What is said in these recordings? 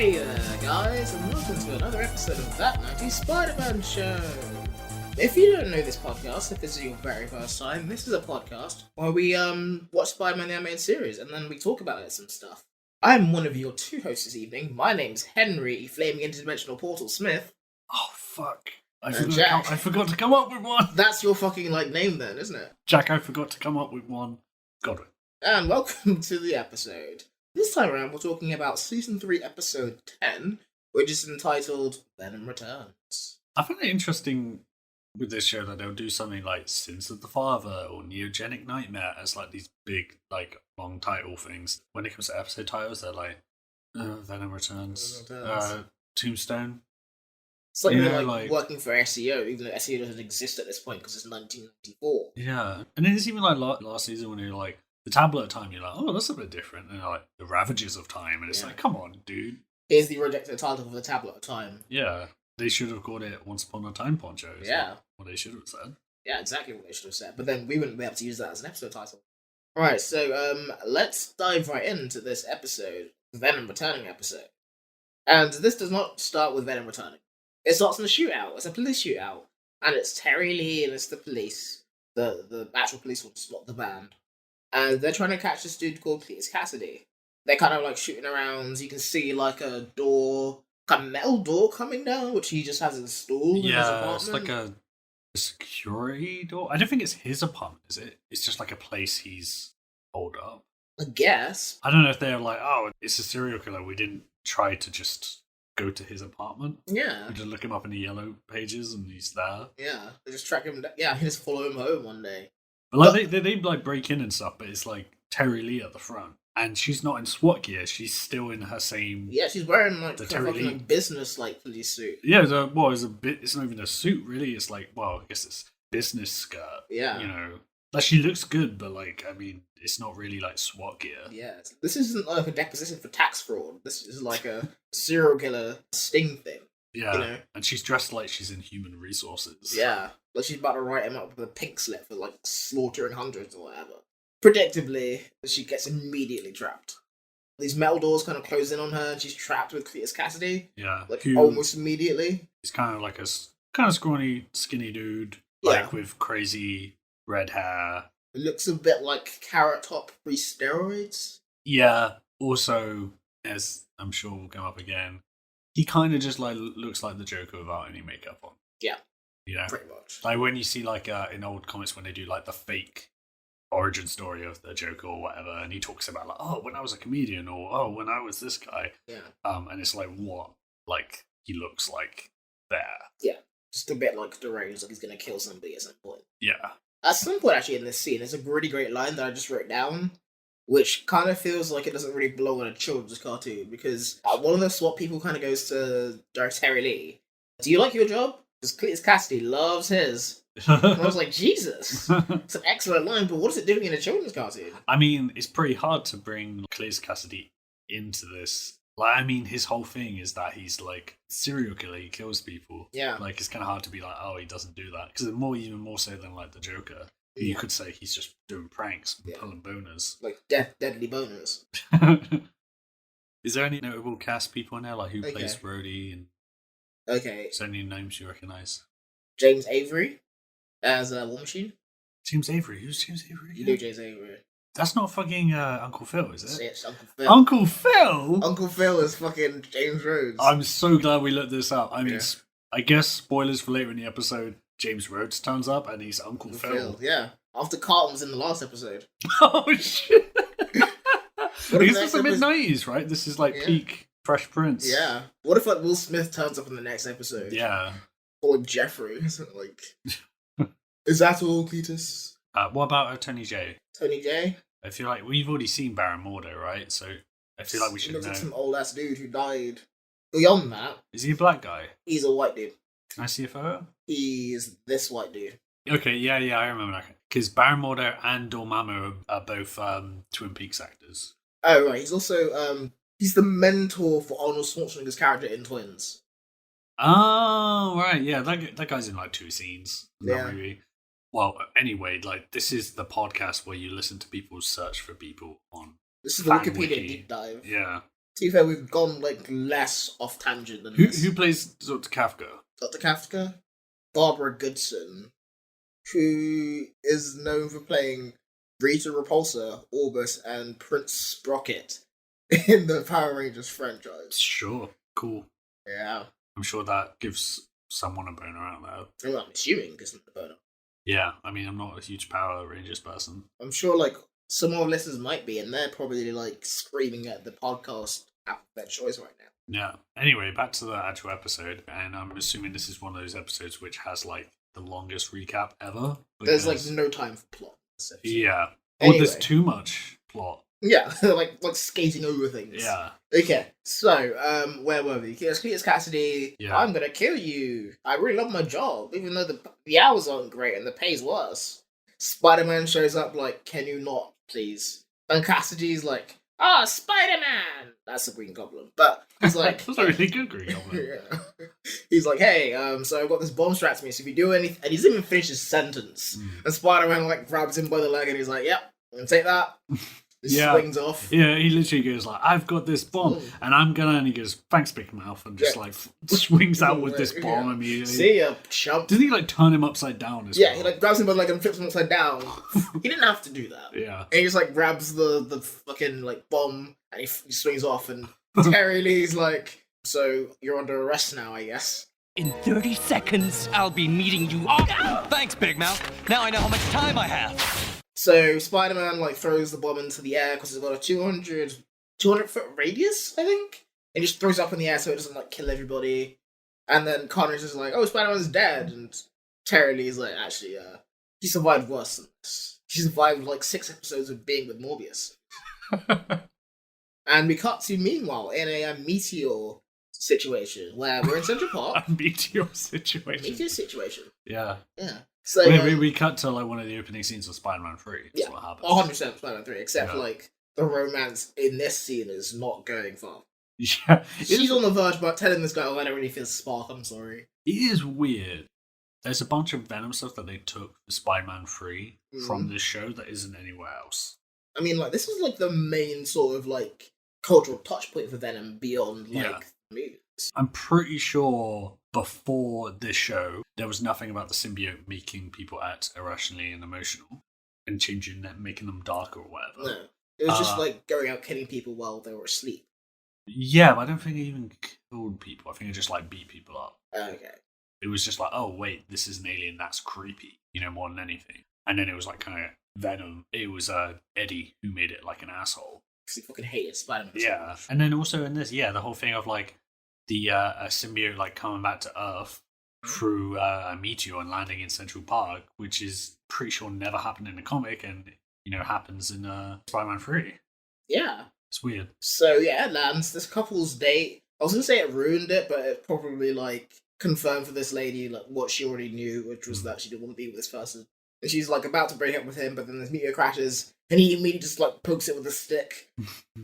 Hey there, guys, and welcome to another episode of That 90s Spiderman Show. If you don't know this podcast, if this is your very first time, this is a podcast where we watch Spider-Man the animated series and then we talk about it some stuff. I'm one of your two hosts this evening. My name's Henry, Flaming Interdimensional Portal Smith. Oh, fuck. I forgot to come up with one. That's your fucking, name then, isn't it? Jack, I forgot to come up with one. Got it. And welcome to the episode. This time around, we're talking about Season 3, Episode 10, which is entitled Venom Returns. I find it interesting with this show that they'll do something like Sins of the Father or Neogenic Nightmare as these big, long title things. When it comes to episode titles, they're Venom Returns, Tombstone. It's like working for SEO, even though SEO doesn't exist at this point because it's 1994. Yeah, and then it's even last season when you're the Tablet of Time, you're oh, that's a bit different. And the Ravages of Time, and it's come on, dude. Here's the rejected title for the Tablet of Time. Yeah, they should have called it Once Upon a Time Poncho. Yeah. What they should have said. Yeah, exactly what they should have said. But then we wouldn't be able to use that as an episode title. Alright, so let's dive right into this episode, the Venom Returning episode. And this does not start with Venom returning. It starts in a shootout. It's a police shootout. And it's Terry Lee and it's the police. The actual police force, not the band. And they're trying to catch this dude called Cletus Kasady. They're kind of shooting around. You can see a door, a metal door coming down, which he just has installed in his apartment. It's a security door. I don't think it's his apartment, is it? It's just a place he's holed up. I guess. I don't know if they're oh, it's a serial killer. We didn't try to just go to his apartment. Yeah. We just look him up in the yellow pages and he's there. Yeah. They just track him down. Yeah, he just follow him home one day. But they break in and stuff, but it's Terry Lee at the front. And she's not in SWAT gear, she's still in her same... Yeah, she's wearing the Terry Lee business police suit. Yeah, it's not even a suit really, it's I guess it's business skirt. Yeah. She looks good, but it's not really SWAT gear. Yeah. This isn't a deposition for tax fraud. This is a serial killer sting thing. Yeah, and she's dressed like she's in human resources. Yeah, she's about to write him up with a pink slip for slaughtering hundreds or whatever. Predictably, she gets immediately trapped. These metal doors kind of close in on her, and she's trapped with Cletus Kasady. Yeah, almost immediately. He's kind of a scrawny, skinny dude, with crazy red hair. It looks a bit like Carrot Top pre-steroids. Yeah. Also, as I'm sure will come up again, he kind of just looks like the Joker without any makeup on. Yeah. Yeah. Pretty much. When you see in old comics when they do the fake origin story of the Joker or whatever, and he talks about oh, when I was a comedian, or oh, when I was this guy. Yeah. And it's what he looks like there. Yeah. Just a bit deranged, he's gonna kill somebody at some point. Yeah. At some point actually in this scene, there's a really great line that I just wrote down, which kind of feels like it doesn't really belong in a children's cartoon, because one of the SWAT people kind of goes to Terry Lee. Do you like your job? Because Cletus Kasady loves his. And I was like, Jesus, it's an excellent line, but what is it doing in a children's cartoon? It's pretty hard to bring Cletus Kasady into this. His whole thing is that he's serial killer, he kills people. Yeah. It's kind of hard to be oh, he doesn't do that. Because even more so than the Joker. Yeah. You could say he's just doing pranks and pulling boners. Deadly boners. Is there any notable cast people in there? Who plays Rhodey? And is there any names you recognise? James Avery as War Machine. James Avery? Who's James Avery? You know James Avery. That's not fucking Uncle Phil, is it? It's Uncle Phil. Uncle Phil? Uncle Phil is fucking James Rhodes. I'm so glad we looked this up. I guess, spoilers for later in the episode, James Rhodes turns up and he's Uncle Phil. Yeah. After Carlton was in the last episode. Oh, shit. This is the mid-90s, right? This is peak Fresh Prince. Yeah. What if Will Smith turns up in the next episode? Yeah. Or Jeffrey. Is that all, Cletus? What about Tony J? Tony J? I feel we've already seen Baron Mordo, right? So I feel we should know. He looks like some old-ass dude who died. Beyond that... Is he a black guy? He's a white dude. Can I see a photo? He's this white dude. Okay, yeah, I remember that. Because Baron Mordo and Dormammu are both Twin Peaks actors. Oh, right. He's also... he's the mentor for Arnold Schwarzenegger's character in Twins. Oh, right, yeah. That guy's in 2 scenes in that movie. Well, anyway, this is the podcast where you listen to people search for people on... This is the Wikipedia deep dive. Yeah. To be fair, we've gone like less off tangent than Who this. who plays Dr. Kafka? Dr. Kafka, Barbara Goodson, who is known for playing Rita Repulsa, Orbis, and Prince Sprocket in the Power Rangers franchise. Sure, cool. Yeah. I'm sure that gives someone a boner out there. Well, I'm assuming it's not the boner. Yeah, I mean, I'm not a huge Power Rangers person. I'm sure, like, some more listeners might be, and they're probably, like, screaming at the podcast alphabet choice right now. Yeah. Anyway, back to the actual episode, and I'm assuming this is one of those episodes which has, like, the longest recap ever. There's, like, no time for plot. Yeah. Anyway. Or there's too much plot. Yeah, like skating over things. Yeah. Okay, so, where were we? Cletus Kasady, Yeah. I'm gonna kill you. I really love my job, even though the hours aren't great and the pay's worse. Spider-Man shows up like, can you not, please? And Cassidy's like, Spider-Man! That's the Green Goblin. But he's like... That's a really good Green Goblin. Yeah. He's like, hey, so I've got this bomb strapped to me, so if you do anything... And he doesn't even finish his sentence. And Spider-Man, like, grabs him by the leg and he's like, yep, I'm gonna take that. He swings off. Yeah, he literally goes like, I've got this bomb, and I'm gonna, and he goes, thanks, Big Mouth, and just like swings out with this bomb immediately. See ya, chump. Doesn't he like turn him upside down as well? He like grabs him by the leg and flips him upside down. He didn't have to do that. Yeah. And he just like grabs the fucking like bomb and he swings off, and Terry Lee's like, so you're under arrest now, I guess. In 30 seconds, I'll be meeting you. Oh, thanks, Big Mouth. Now I know how much time I have. So Spider-Man like throws the bomb into the air because it's got a 200 foot radius, I think, and just throws it up in the air so it doesn't like kill everybody. And then Carnage is like, "Oh, Spider-Man's dead," and Terry Lee's like, "Actually, he survived worse than this. He survived like 6 episodes of being with Morbius." And we cut to meanwhile in a meteor situation where we're in Central Park. A meteor situation. Meteor situation. Yeah. Yeah. So we cut to like one of the opening scenes of Spider-Man 3. That's what happens. 100% Spider-Man 3, except like the romance in this scene is not going far. Yeah. She's on the verge about telling this guy, "Oh, I don't really feel spark, I'm sorry." It is weird. There's a bunch of Venom stuff that they took for Spider-Man 3 from this show that isn't anywhere else. I mean, like, this is like the main sort of like cultural touch point for Venom beyond like movies. I'm pretty sure before this show, there was nothing about the symbiote making people act irrationally and emotional and changing them, making them darker or whatever. No. It was just like going out killing people while they were asleep. Yeah, but I don't think it even killed people. I think it just like beat people up. Okay. It was just like, oh, wait, this is an alien, that's creepy, more than anything. And then it was like kind of Venom. It was Eddie who made it like an asshole. Because he fucking hated Spider-Man. Yeah. And then also in this, the whole thing of like, the symbiote like coming back to Earth through a meteor and landing in Central Park, which is pretty sure never happened in the comic, and happens in Spider-Man 3. Yeah, it's weird. So it lands. This couple's date. I was gonna say it ruined it, but it probably like confirmed for this lady like what she already knew, which was that she didn't want to be with this person. And she's like about to break up with him, but then this meteor crashes, and he immediately just like pokes it with a stick,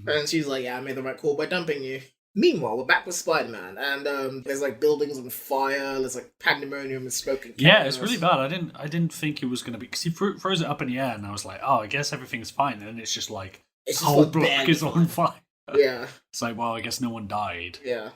and she's like, "Yeah, I made the right call by dumping you." Meanwhile, we're back with Spider-Man, and there's like buildings on fire. There's like pandemonium and smoke and yeah, it's really bad. I didn't think it was gonna be, because he throws it up in the air, and I was like, oh, I guess everything's fine. And it's just like the whole block is on fire. Yeah, it's like, well, I guess no one died. Yeah,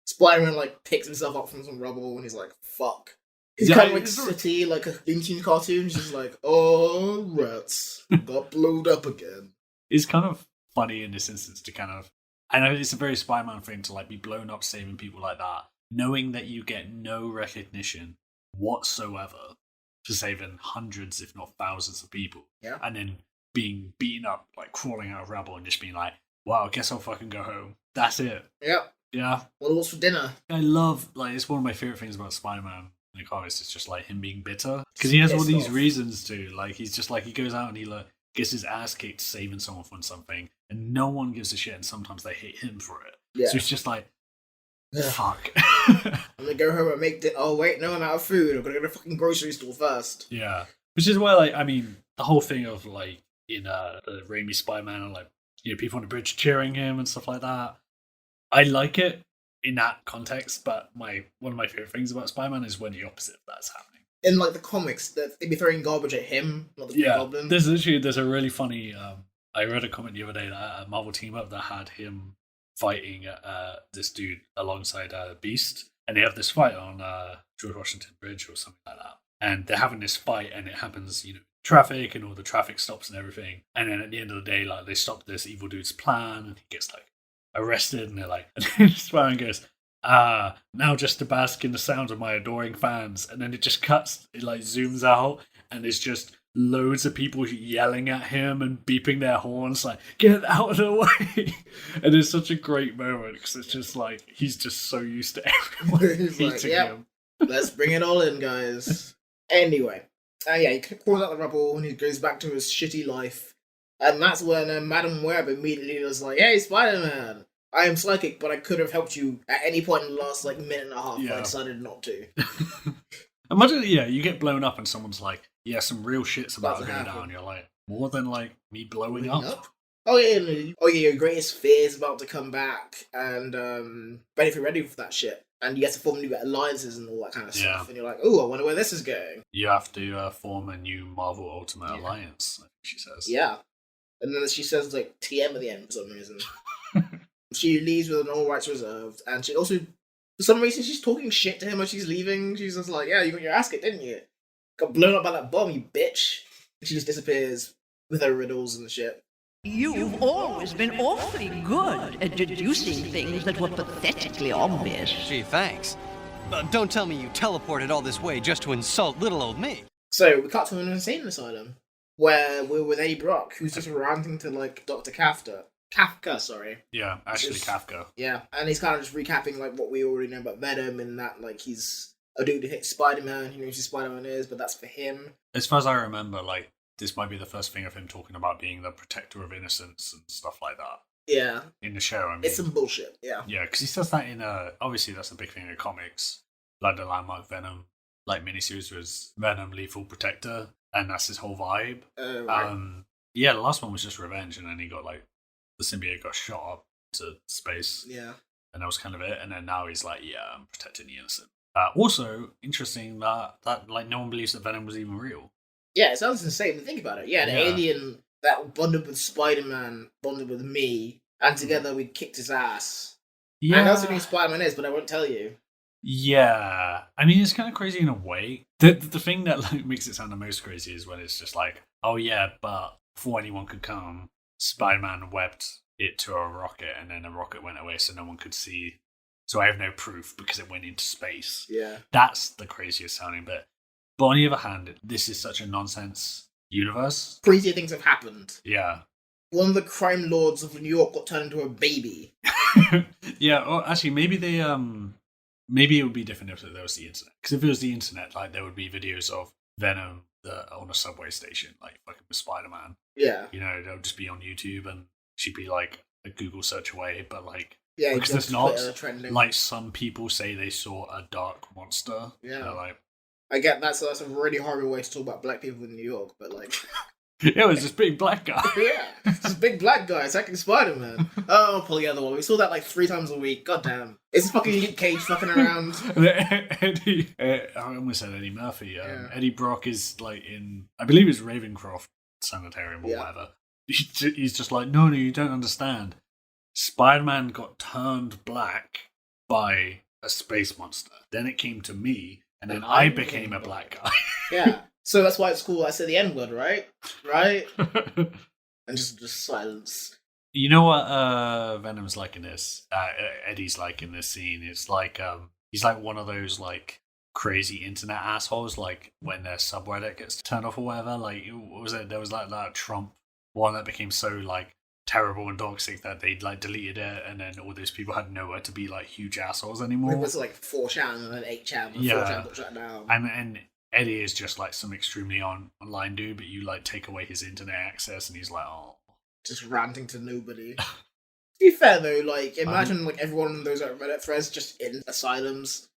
Spider-Man like picks himself up from some rubble, and he's like, "Fuck." He's kind of like City, like a Looney Tunes cartoon. Just like, "Oh, rats, got blowed up again." It's kind of funny in this instance to kind of. I know it's a very Spider-Man thing to like be blown up saving people like that, knowing that you get no recognition whatsoever for saving hundreds, if not thousands of people. Yeah. And then being beaten up, like crawling out of rubble and just being like, wow, I guess I'll fucking go home. That's it. Yep. Yeah. What's for dinner? I love, like, it's one of my favorite things about Spider-Man in the comics. It's just like him being bitter. Because he has all these reasons to. Like, he's just like, he goes out and he like gets his ass kicked saving someone from something, and no one gives a shit, and sometimes they hate him for it. Yeah. So it's just like, fuck. I'm gonna go home and make oh wait, no, I'm out of food. I'm gonna go to the fucking grocery store first. Yeah. Which is why, like, I mean, the whole thing of like in the Raimi Spider-Man and like, people on the bridge cheering him and stuff like that. I like it in that context, but one of my favorite things about Spider-Man is when the opposite of that's happening. In like the comics, that they'd be throwing garbage at him, not the Goblin. There's a really funny. I read a comment the other day that a Marvel team up that had him fighting this dude alongside Beast, and they have this fight on George Washington Bridge or something like that. And they're having this fight, and it happens, traffic, and all the traffic stops and everything. And then at the end of the day, like, they stop this evil dude's plan, and he gets like arrested, and they're like, and then Spider-Man goes, now just to bask in the sounds of my adoring fans. And then it just cuts, it like zooms out, and there's just loads of people yelling at him and beeping their horns, like, get out of the way. And it's such a great moment, because it's just like, he's just so used to everyone hating him. Let's bring it all in, guys. Anyway, he calls out the rubble, and he goes back to his shitty life. And that's when Madam Web immediately was like, hey, Spider-Man, I am psychic, but I could have helped you at any point in the last, like, minute and a half, but I decided not to. Imagine, you get blown up and someone's like, yeah, some real shit's about to go down. You're like, more than, like, me blowing up? Oh, yeah, your greatest fear is about to come back, and ready for that shit. And you get to form new alliances and all that kind of stuff. And you're like, oh, I wonder where this is going. You have to form a new Marvel Ultimate Alliance, I think she says. Yeah. And then she says, like, TM at the end for some reason. She leaves with an all rights reserved, and she also, for some reason, she's talking shit to him as she's leaving. She's just like, yeah, you got your ass kicked, didn't you? Got blown up by that bomb, you bitch. And she just disappears with her riddles and shit. You've always been awfully good at deducing things that were pathetically obvious. Gee, thanks. Don't tell me you teleported all this way just to insult little old me. So, we cut to an insane asylum, where we're with Eddie Brock, who's just ranting to, like, Dr. Kafka, sorry. Yeah, actually Kafka. Yeah, and he's kind of just recapping, like, what we already know about Venom, and that, like, he's a dude who hits Spider-Man, he knows who Spider-Man is, but that's for him. As far as I remember, like, this might be the first thing of him talking about being the protector of innocence and stuff like that. Yeah. In the show, I mean. It's some bullshit, yeah. Yeah, because he says that in, obviously that's a big thing in comics. Like the landmark Venom, like, miniseries was Venom, Lethal Protector, and that's his whole vibe. Right. Yeah, the last one was just revenge, and then he got, like, the symbiote got shot up to space. Yeah. And that was kind of it, and then now he's like, yeah, I'm protecting the innocent. Also, interesting that, like, no one believes that Venom was even real. Yeah, it sounds insane to think about it. Yeah, the alien that bonded with Spider-Man bonded with me, and together we kicked his ass. Yeah. And that's who Spider-Man is, but I won't tell you. Yeah. I mean, it's kind of crazy in a way. The thing that, like, makes it sound the most crazy is when it's just like, oh yeah, but before anyone could come, Spider-Man webbed it to a rocket, and then the rocket went away so no one could see. So I have no proof because it went into space. Yeah. That's the craziest sounding bit. But on the other hand, this is such a nonsense universe. Crazier things have happened. Yeah. One of the crime lords of New York got turned into a baby. Yeah, or actually, maybe they, maybe it would be different if there was the internet. Because if it was the internet, like, there would be videos of Venom on a subway station, like, fucking with Spider-Man. Yeah. They'll just be on YouTube, and she'd be, like, a Google search away, but, like, yeah, because there's not, like, some people say they saw a dark monster. Yeah. They're like, I get that, so that's a really horrible way to talk about black people in New York, but, like... Yeah, it was this big black guy. Yeah, this big black guy attacking Spider-Man. Oh, pull the other one. We saw that, like, 3 times a week. God damn. It's fucking Luke Cage fucking around. Eddie, I almost said Eddie Murphy. Eddie Brock is, like, in, I believe it's Ravencroft Sanitarium or whatever. He's just like, no, you don't understand. Spider-Man got turned black by a space monster. Then it came to me, and then I became a black guy. Yeah. So that's why it's cool I said the N-word, right? Right? And just silence. You know what Venom's like in this? Eddie's like in this scene. It's like, he's like one of those, like, crazy internet assholes, like, when their subreddit gets turned off or whatever. Like, what was it? There was, like, that Trump one that became so, like, terrible and toxic that they, like, deleted it, and then all those people had nowhere to be, like, huge assholes anymore. It was like 4chan and then 8chan, and 4chan got shut down. And Eddie is just, like, some extremely online dude, but you, like, take away his internet access, and he's like, oh. Just ranting to nobody. To be fair, though, like, imagine, like, everyone in those Reddit threads just in asylums.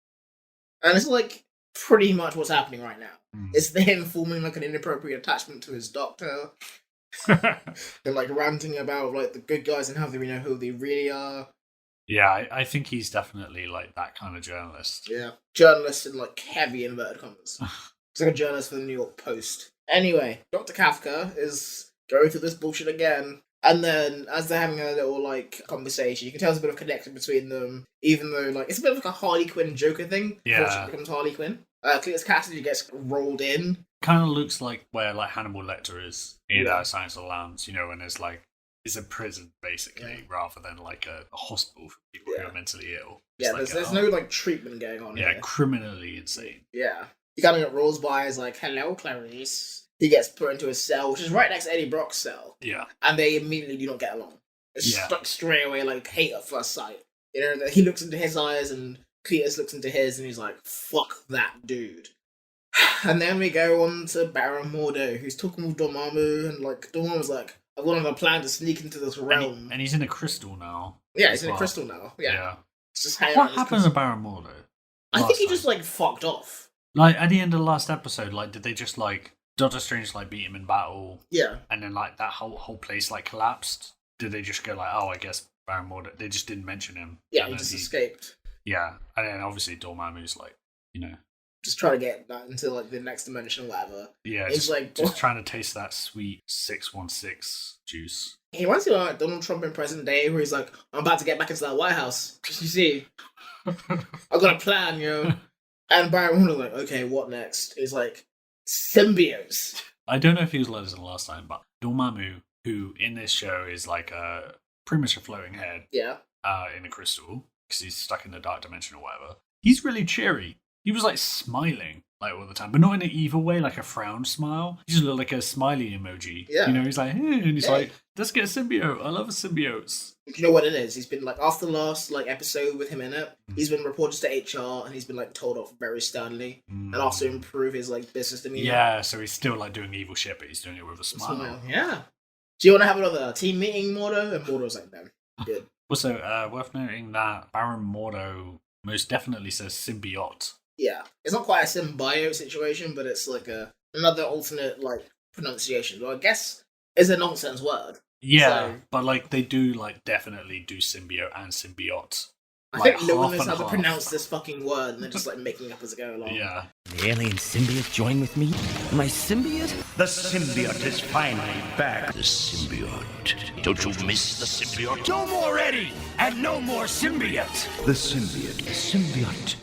And it's, like, pretty much what's happening right now. It's him forming, like, an inappropriate attachment to his doctor. And, like, ranting about, like, the good guys and how we know who they really are. Yeah, I think he's definitely, like, that kind of journalist. Yeah. Journalist in, like, heavy inverted commas. It's like a journalist for the New York Post. Anyway, Dr. Kafka is going through this bullshit again. And then as they're having a little like conversation, you can tell there's a bit of connection between them, even though like it's a bit of like a Harley Quinn Joker thing. Yeah. Before she becomes Harley Quinn. Cletus Kasady gets rolled in. Kind of looks like where like Hannibal Lecter is in Yeah. Silence of the Lambs, you know, when it's like it's a prison basically, rather than like a hospital for people who are mentally ill. It's Yeah, like there's no like treatment going on. yeah, here. criminally insane. Yeah. He kind of got rolls by as like, hello, Clarice. He gets put into a cell, which is right next to Eddie Brock's cell. Yeah. And they immediately do not get along. It's Yeah. like straight away, like, hate at first sight. You know, he looks into his eyes and Cletus looks into his and he's like, fuck that dude. And then we go on to Baron Mordo, who's talking with Dormammu, and like, Dormammu's like, I've got a plan to sneak into this realm. And he's in a crystal now. Yeah, he's in a crystal now. Yeah. It's just hanging out What in this happened to Baron Mordo? I think he last just like fucked off. Like at the end of the last episode, like did they just like Doctor Strange like beat him in battle? Yeah. And then like that whole place like collapsed? Did they just go like, oh, I guess Baron Mordo? They just didn't mention him. Yeah, and he then just escaped. Yeah, and then obviously Dormammu's like, you know, Just trying to get that into like the next dimension or whatever. yeah, He's just trying to taste that sweet 616 juice. He reminds me of like Donald Trump in present day, where he's like, I'm about to get back into that White House. Just you see, I've got a plan, you know. And Baron Mordo's like, okay, what next? He's like, symbiotes. I don't know if he was like this in the last time, but Dormammu, who in this show is like pretty much a floating head Yeah. in a crystal, because he's stuck in the dark dimension or whatever. He's really cheery. He was like smiling like all the time, but not in an evil way, like a frown smile. He just looked like a smiley emoji. Yeah. You know, he's like, hey, and he's Hey. like, let's get a symbiote. I love a symbiote. You know what it is? He's been like, after the last like episode with him in it, he's been reported to HR and he's been like told off very sternly and also improve his like business demeanor. Yeah, so he's still like doing evil shit, but he's doing it with a smile. Yeah. Do you want to have another team meeting, Mordo? And Mordo's like, no. Good. Also, worth noting that Baron Mordo most definitely says symbiote. Yeah. It's not quite a symbiote situation, but it's like another alternate like pronunciation. Well, I guess it's a nonsense word. Yeah, So- but like they do like definitely do symbiote and symbiote. I Like, think no one half knows and how to half. pronounce this fucking word, and they're just like making up as they go along. Yeah. The alien symbiote join with me? My symbiote? The symbiote is finally back. The symbiote. Don't you miss the symbiote? No more Eddie! And no more symbiote! The symbiote. The symbiote.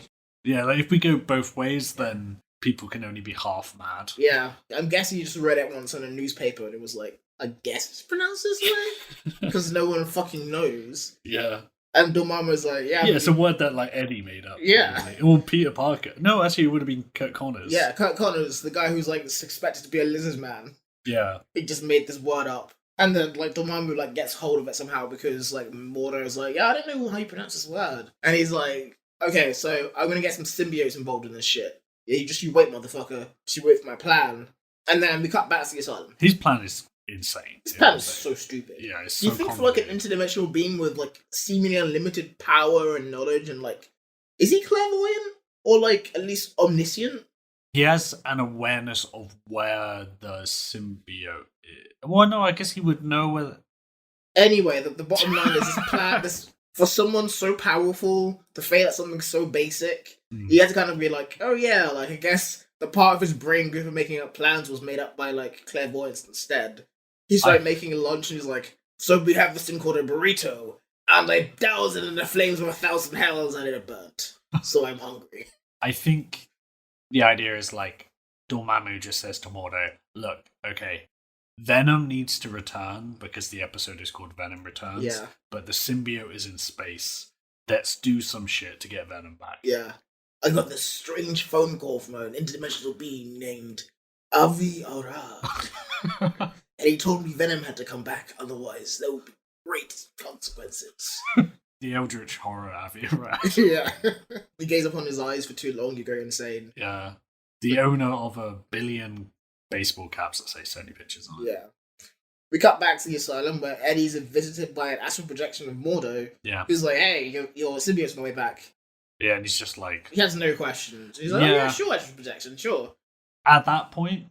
Yeah, like if we go both ways, then people can only be half mad. Yeah, I'm guessing you just read it once on a newspaper, and it was like, I guess it's pronounced this way, because no one fucking knows. Yeah. And Dormammu's like, yeah, Yeah, it's a word that like Eddie made up. Yeah. probably. Or Peter Parker. No, actually, it would have been Kurt Connors. yeah, Kurt Connors, the guy who's like expected to be a lizard man. Yeah. He just made this word up. And then, like, Dormammu, like, gets hold of it somehow because, like, Mordo's like, yeah, I don't know how you pronounce this word. And he's like, okay, so I'm gonna get some symbiotes involved in this shit. Yeah, you wait, motherfucker. Just you wait for my plan. And then we cut back to the asylum. His plan is insane. This you know plan what is I'm so stupid. saying? Yeah, it's Do you so think for, like, an complicated. interdimensional being with, like, seemingly unlimited power and knowledge and, like, is he clairvoyant? Or, like, at least omniscient? He has an awareness of where the symbiote is. Well, no, I guess he would know whether... Anyway, the bottom line is this plan, for someone so powerful to fail at something so basic, he had to kind of be like, oh yeah, like I guess the part of his brain good for making up plans was made up by like clairvoyance instead. He started making lunch and he's like, so we have this thing called a burrito, and I douse it in the flames of 1,000 hells and it burnt. So I'm hungry. I think the idea is like Dormammu just says to Mordo, look, okay, Venom needs to return because the episode is called Venom Returns. Yeah. But the symbiote is in space. Let's do some shit to get Venom back. Yeah. I got this strange phone call from an interdimensional being named Avi Arad. And he told me Venom had to come back, otherwise there would be great consequences. The Eldritch Horror Avi, right? Yeah. You gaze upon his eyes for too long, you go insane. Yeah. The owner of 1 billion baseball caps that say Sony Pictures on it. Yeah. We cut back to the asylum where Eddie's visited by an astral projection of Mordo, Yeah. who's like, hey, your symbiote's on the way back. Yeah, and he's just like... He has no questions. He's like, oh Yeah. yeah, sure, astral projection, sure. At that point,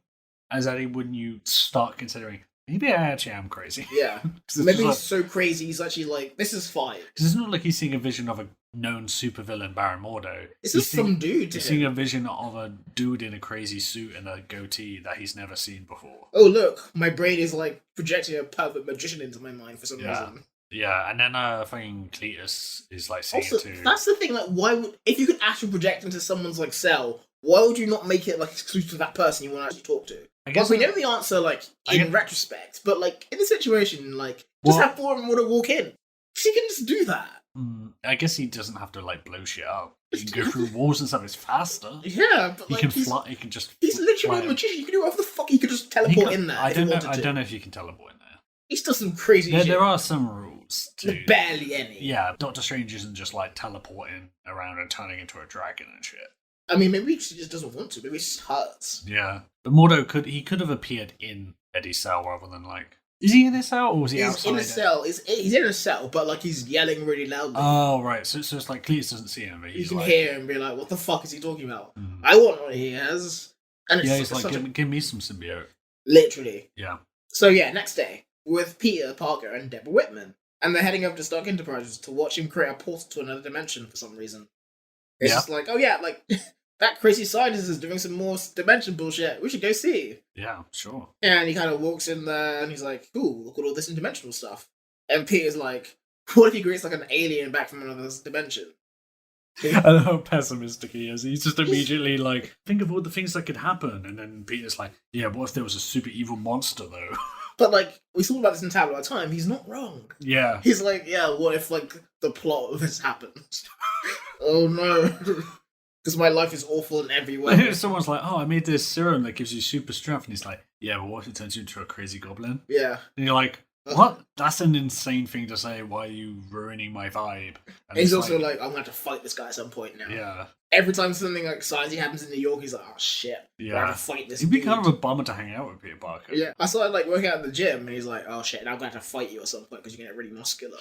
as Eddie, wouldn't you start considering maybe I actually am crazy. Yeah. 'Cause it's Maybe just he's so crazy, he's actually like, this is fine. Because it's not like he's seeing a vision of a known supervillain, Baron Mordo. It's He's just some dude to He's him. seeing a vision of a dude in a crazy suit and a goatee that he's never seen before. Oh, look, my brain is like projecting a perfect magician into my mind for some reason. Yeah, and then fucking Cletus is like seeing Also, it too. that's the thing, like, why would, if you could actually project into someone's like cell, why would you not make it like exclusive to that person you want to actually talk to? I guess Well, we know the answer, like, in retrospect, but like, in the situation, like, just have Foreman Mordo walk in. She can just do that. I guess he doesn't have to like blow shit up. He can go through walls and stuff. It's faster. Yeah, but He like, can fly. He can just. he's literally a magician. You can do whatever the fuck. He could just teleport in there. I if he don't know. wanted I to. don't know if you can teleport in there. He's done some crazy shit. There are some rules too. Barely any. Yeah, Doctor Strange isn't just like teleporting around and turning into a dragon and shit. I mean, maybe he just doesn't want to. Maybe it just hurts. Yeah, but Mordo could have appeared in Eddie's cell rather than like. Is he in his cell or was he He's outside? in a cell. He's in a cell, but like he's yelling really loudly. Oh right, so it's like Cletus doesn't see him, but You he's can like, hear him be like, "What the fuck is he talking about? I want what he has." And it's yeah, he's such like, give me some symbiote. literally. Yeah. So yeah, next day with Peter Parker and Deborah Whitman, and they're heading up to Stark Enterprises to watch him create a portal to another dimension for some reason. It's just like, oh yeah, like that crazy scientist is doing some more dimension bullshit. We should go see. Yeah, sure. And he kind of walks in there and he's like, cool, look at all this interdimensional stuff. And Peter's like, what if he creates like an alien back from another dimension? I know how pessimistic he is. He's just immediately like, think of all the things that could happen. And then Peter's like, yeah, what if there was a super evil monster though? But like, we thought about this in Tablet of Time, he's not wrong. Yeah. He's like, yeah, what if like the plot of this happens? Oh no. Because my life is awful in every way. Someone's like, oh, I made this serum that gives you super strength. And he's like, yeah, but what if it turns you into a crazy goblin? Yeah. And you're like, what? That's an insane thing to say. Why are you ruining my vibe? And He's also like, I'm going to have to fight this guy at some point now. yeah. Every time something like sciencey happens in New York, he's like, oh shit. Yeah. I have to fight this It'd be dude. kind of a bummer to hang out with Peter Parker. Yeah. I started like working out in the gym and he's like, oh shit, now I'm going to have to fight you at some point because you're going to get really muscular.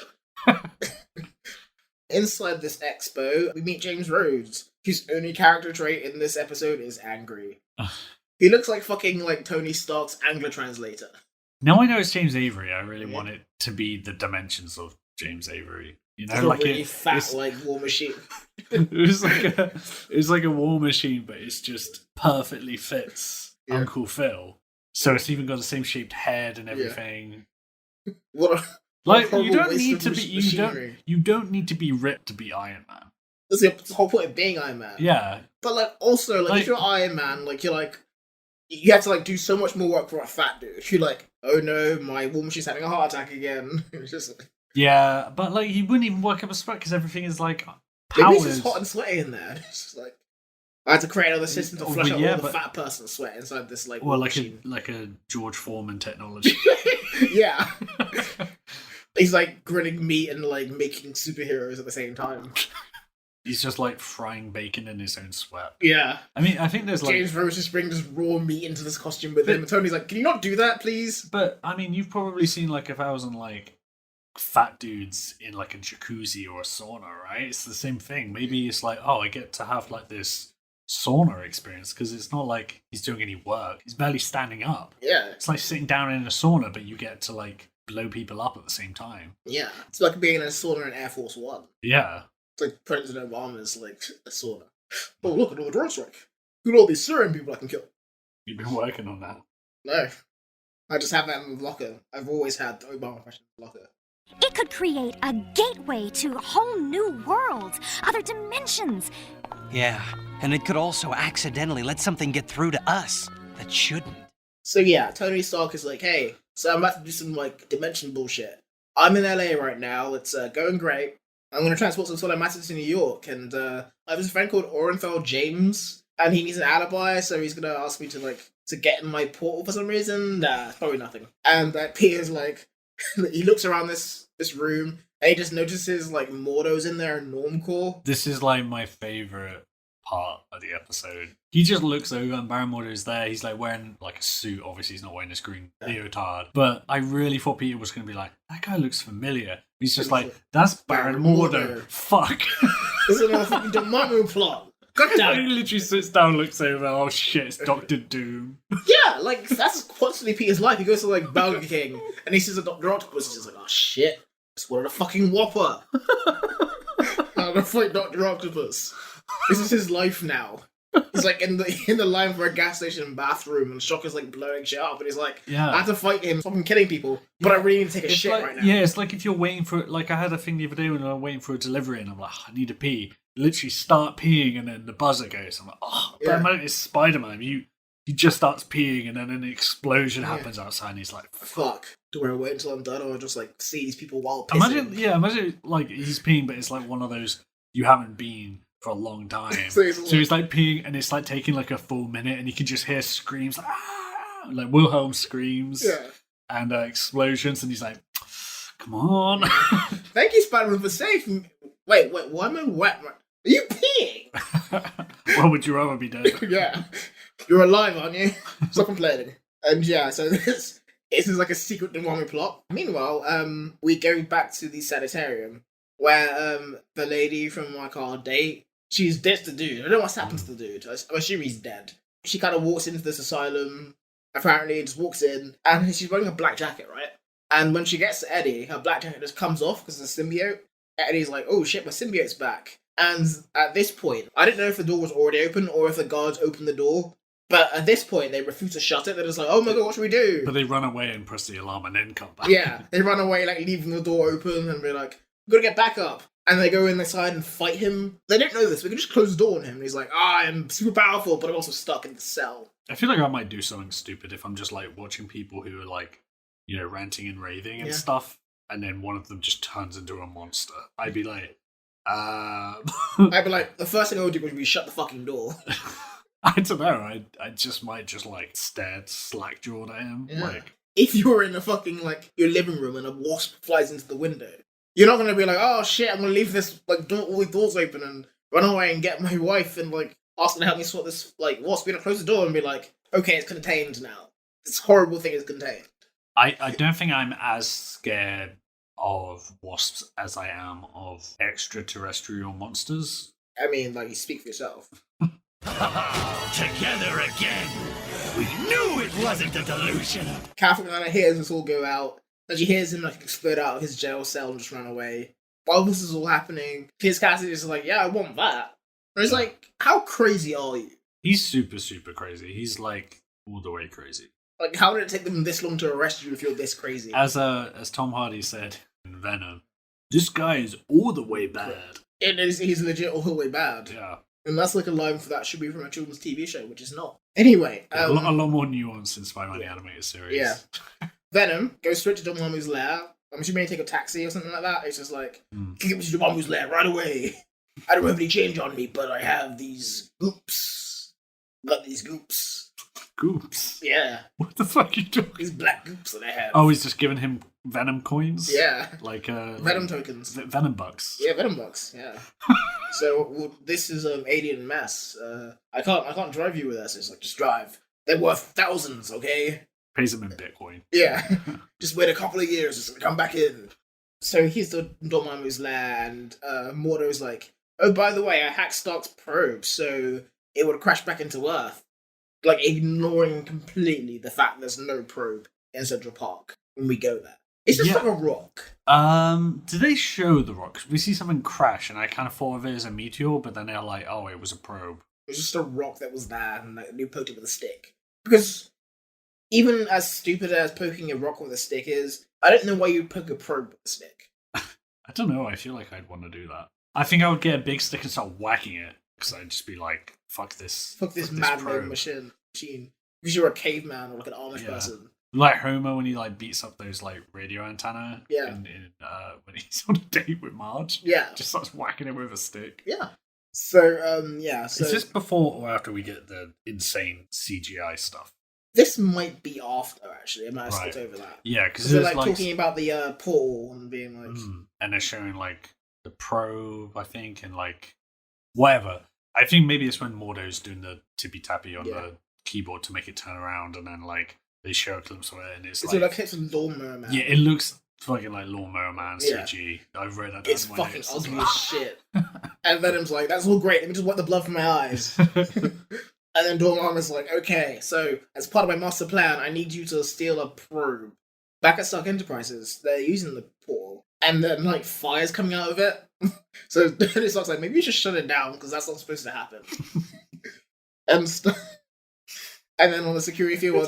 Inside this expo, we meet James Rhodes, whose only character trait in this episode is angry. He looks like fucking like Tony Stark's Angler translator. Now I know it's James Avery. I really want it to be the dimensions of James Avery. You know, like really it, fat it's, like War Machine. it's like a war machine, but it's just perfectly fits Uncle Phil. So it's even got the same shaped head and everything. What a Like horrible you don't waste need of to be machinery. you don't need to be ripped to be Iron Man. That's the whole point of being Iron Man. Yeah, But like also like if you're Iron Man, like you're like you have to like do so much more work for a fat dude. You're like, oh no, my War Machine's having a heart attack again. It's just yeah, but like he wouldn't even work up a sweat because everything is like maybe powered. it's just hot and sweaty in there. It's just like I had to create another system to flush out all the fat person sweat inside this like War Machine. like a George Foreman technology. Yeah. He's like grilling meat and like making superheroes at the same time. He's just like frying bacon in his own sweat. Yeah. I mean, I think there's like James Rhodes just brings this raw meat into this costume with him, and Tony's like, "Can you not do that, please?" But I mean, you've probably seen like 1,000 like fat dudes in like a jacuzzi or a sauna, right? It's the same thing. Maybe it's like, oh, I get to have like this sauna experience because it's not like he's doing any work. He's barely standing up. Yeah. It's like sitting down in a sauna, but you get to like blow people up at the same time. Yeah. It's like being in a sauna in Air Force One. Yeah. It's like President Obama's like a sauna. Oh, look at all the drone strike. Look at all these Syrian people I can kill. You've been working on that. No. I just have that in the locker. I've always had the Obama question in the locker. It could create a gateway to whole new worlds, other dimensions. Yeah, and it could also accidentally let something get through to us that shouldn't. So yeah, Tony Stark is like, hey, so I'm about to do some like dimension bullshit. I'm in LA right now. It's going great. I'm going to transport some solar matter to New York, and I have this friend called Orenfeld James, and he needs an alibi, so he's going to ask me to get in my portal for some reason. Nah, it's probably nothing. And Peter's like, he looks around this room, and he just notices like Mordo's in there and Normcore. This is like my favorite part of the episode. He just looks over and Baron Mordo is there. He's like wearing like a suit. Obviously, he's not wearing this green leotard. But I really thought Peter was going to be like, that guy looks familiar. He's just like, that's Baron Mordo. Fuck. This is another fucking Dormammu plot. God He damn it. literally sits down, looks over, oh shit, it's Doctor Doom. Yeah, like, that's constantly Peter's life. He goes to, like, Burger King, and he sees a Dr. Octopus, and he's just like, oh shit, just wanted a fucking Whopper. I'm gonna fight Dr. Octopus. This is his life now. He's like in the line for a gas station bathroom, and Shocker's like blowing shit up, and he's like, I have to fight him, stop him killing people, but I really need to take a shit like, right now. Yeah, it's like if you're waiting for, like I had a thing the other day when I'm waiting for a delivery, and I'm like, I need to pee. Literally start peeing, and then the buzzer goes. I'm like, but the moment it's Spider-Man, he just starts peeing, and then an explosion happens outside, and he's like, fuck. Do I wait until I'm done, or just like see these people while pissing? Imagine like he's peeing, but it's like one of those you haven't been for a long time. So he's like peeing, and it's like taking like a full minute, and you can just hear screams, like Wilhelm screams, and explosions, and he's like, "Come on!" Thank you, Spider-Man, for saving me. Wait, why am I wet? Are you peeing? Well, would you rather be dead? Yeah, you're alive, aren't you? Stop complaining. And yeah, so this is like a secret Dormammu plot. Meanwhile, we go back to the sanitarium where the lady from like our date, she's ditched the dude. I don't know what's happened to the dude. I'm assuming he's dead. She kind of walks into this asylum, apparently just walks in, and she's wearing a black jacket, right? And when she gets to Eddie, her black jacket just comes off because of the symbiote. Eddie's like, oh shit, my symbiote's back. And at this point, I didn't know if the door was already open or if the guards opened the door. But at this point, they refuse to shut it. They're just like, oh my god, what should we do? But they run away and press the alarm and then come back. Yeah, they run away, like, leaving the door open and be like, we've got to get back up. And they go inside and fight him. They don't know this. We can just close the door on him. And he's like, I'm super powerful, but I'm also stuck in the cell. I feel like I might do something stupid if I'm just, like, watching people who are, like, you know, ranting and raving and stuff, and then one of them just turns into a monster. I'd be like, I'd be like, the first thing I would do would be shut the fucking door. I don't know. I just might just like stare slack-jawed at him. Yeah. Like, if you're in a fucking like your living room and a wasp flies into the window, you're not gonna be like, oh shit, I'm gonna leave this like all the doors open and run away and get my wife and like ask her to help me sort this like wasp. You're gonna close the door and be like, okay, it's contained now. This horrible thing is contained. I don't think I'm as scared of wasps as I am of extraterrestrial monsters. I mean, like, you speak for yourself. Together again. We knew it wasn't a delusion. Catherine kind of hears this all go out, and she hears him like explode out of his jail cell and just run away. While this is all happening, Cletus Kasady is like, yeah, I want that. And it's like, how crazy are you? He's super, super crazy. He's like all the way crazy. Like, how did it take them this long to arrest you if you're this crazy? As Tom Hardy said in Venom, this guy is all the way bad. He's legit all the way bad. Yeah. And that's like a line for that should be from a children's TV show, which is not. Anyway. A lot more nuance in Spider-Man the Animated Series. Yeah. Venom goes straight to Dormammu's lair. I'm assuming they take a taxi or something like that. It's just like, get me to Dormammu's lair right away. I don't have any change on me, but I have these goops. Got these goops. Goops? Yeah. What the fuck are you talking? These black goops that I have. Oh, he's just giving him Venom coins? Yeah. Like Venom tokens. Venom bucks. Yeah, Venom bucks, yeah. So this is alien mass. I can't drive you with us. It's like, just drive. They're worth thousands, okay? Pays him in Bitcoin. Yeah. Just wait a couple of years, it's gonna come back in. So he's the Dormammu's lair, and Mordo's like, oh, by the way, I hacked Stark's probe, so it would crash back into Earth. Like, ignoring completely the fact there's no probe in Central Park when we go there. It's just like a rock. Did they show the rock? We see something crash, and I kind of thought of it as a meteor, but then they're like, oh, it was a probe. It was just a rock that was there, and like, you poked it with a stick. Because even as stupid as poking a rock with a stick is, I don't know why you'd poke a probe with a stick. I don't know. I feel like I'd want to do that. I think I would get a big stick and start whacking it, because I'd just be like, fuck this. Fuck this man-made machine. Because you're a caveman or like an Amish person. Like Homer when he like beats up those like radio antenna. Yeah. When he's on a date with Marge. Yeah. Just starts whacking him with a stick. Yeah. So, yeah. So is this before or after we get the insane CGI stuff? This might be after, actually. I might have skipped over that. Yeah, because they're like talking about the portal and being like... And they're showing like the probe, I think, and like whatever. I think maybe it's when Mordo's doing the tippy-tappy on the keyboard to make it turn around, and then like they show a glimpse of it, and it's like it's a Lawnmower Man. Yeah, it looks fucking like Lawnmower Man CGI. I've read that. It's fucking ugly as shit. And Venom's like, that's all great, let me just wipe the blood from my eyes. And then Dormammu's like, okay, so as part of my master plan, I need you to steal a probe. Back at Stark Enterprises, they're using the portal, and then like fire's coming out of it. So Tony Stark's like, maybe you should shut it down because that's not supposed to happen. And then on the security field,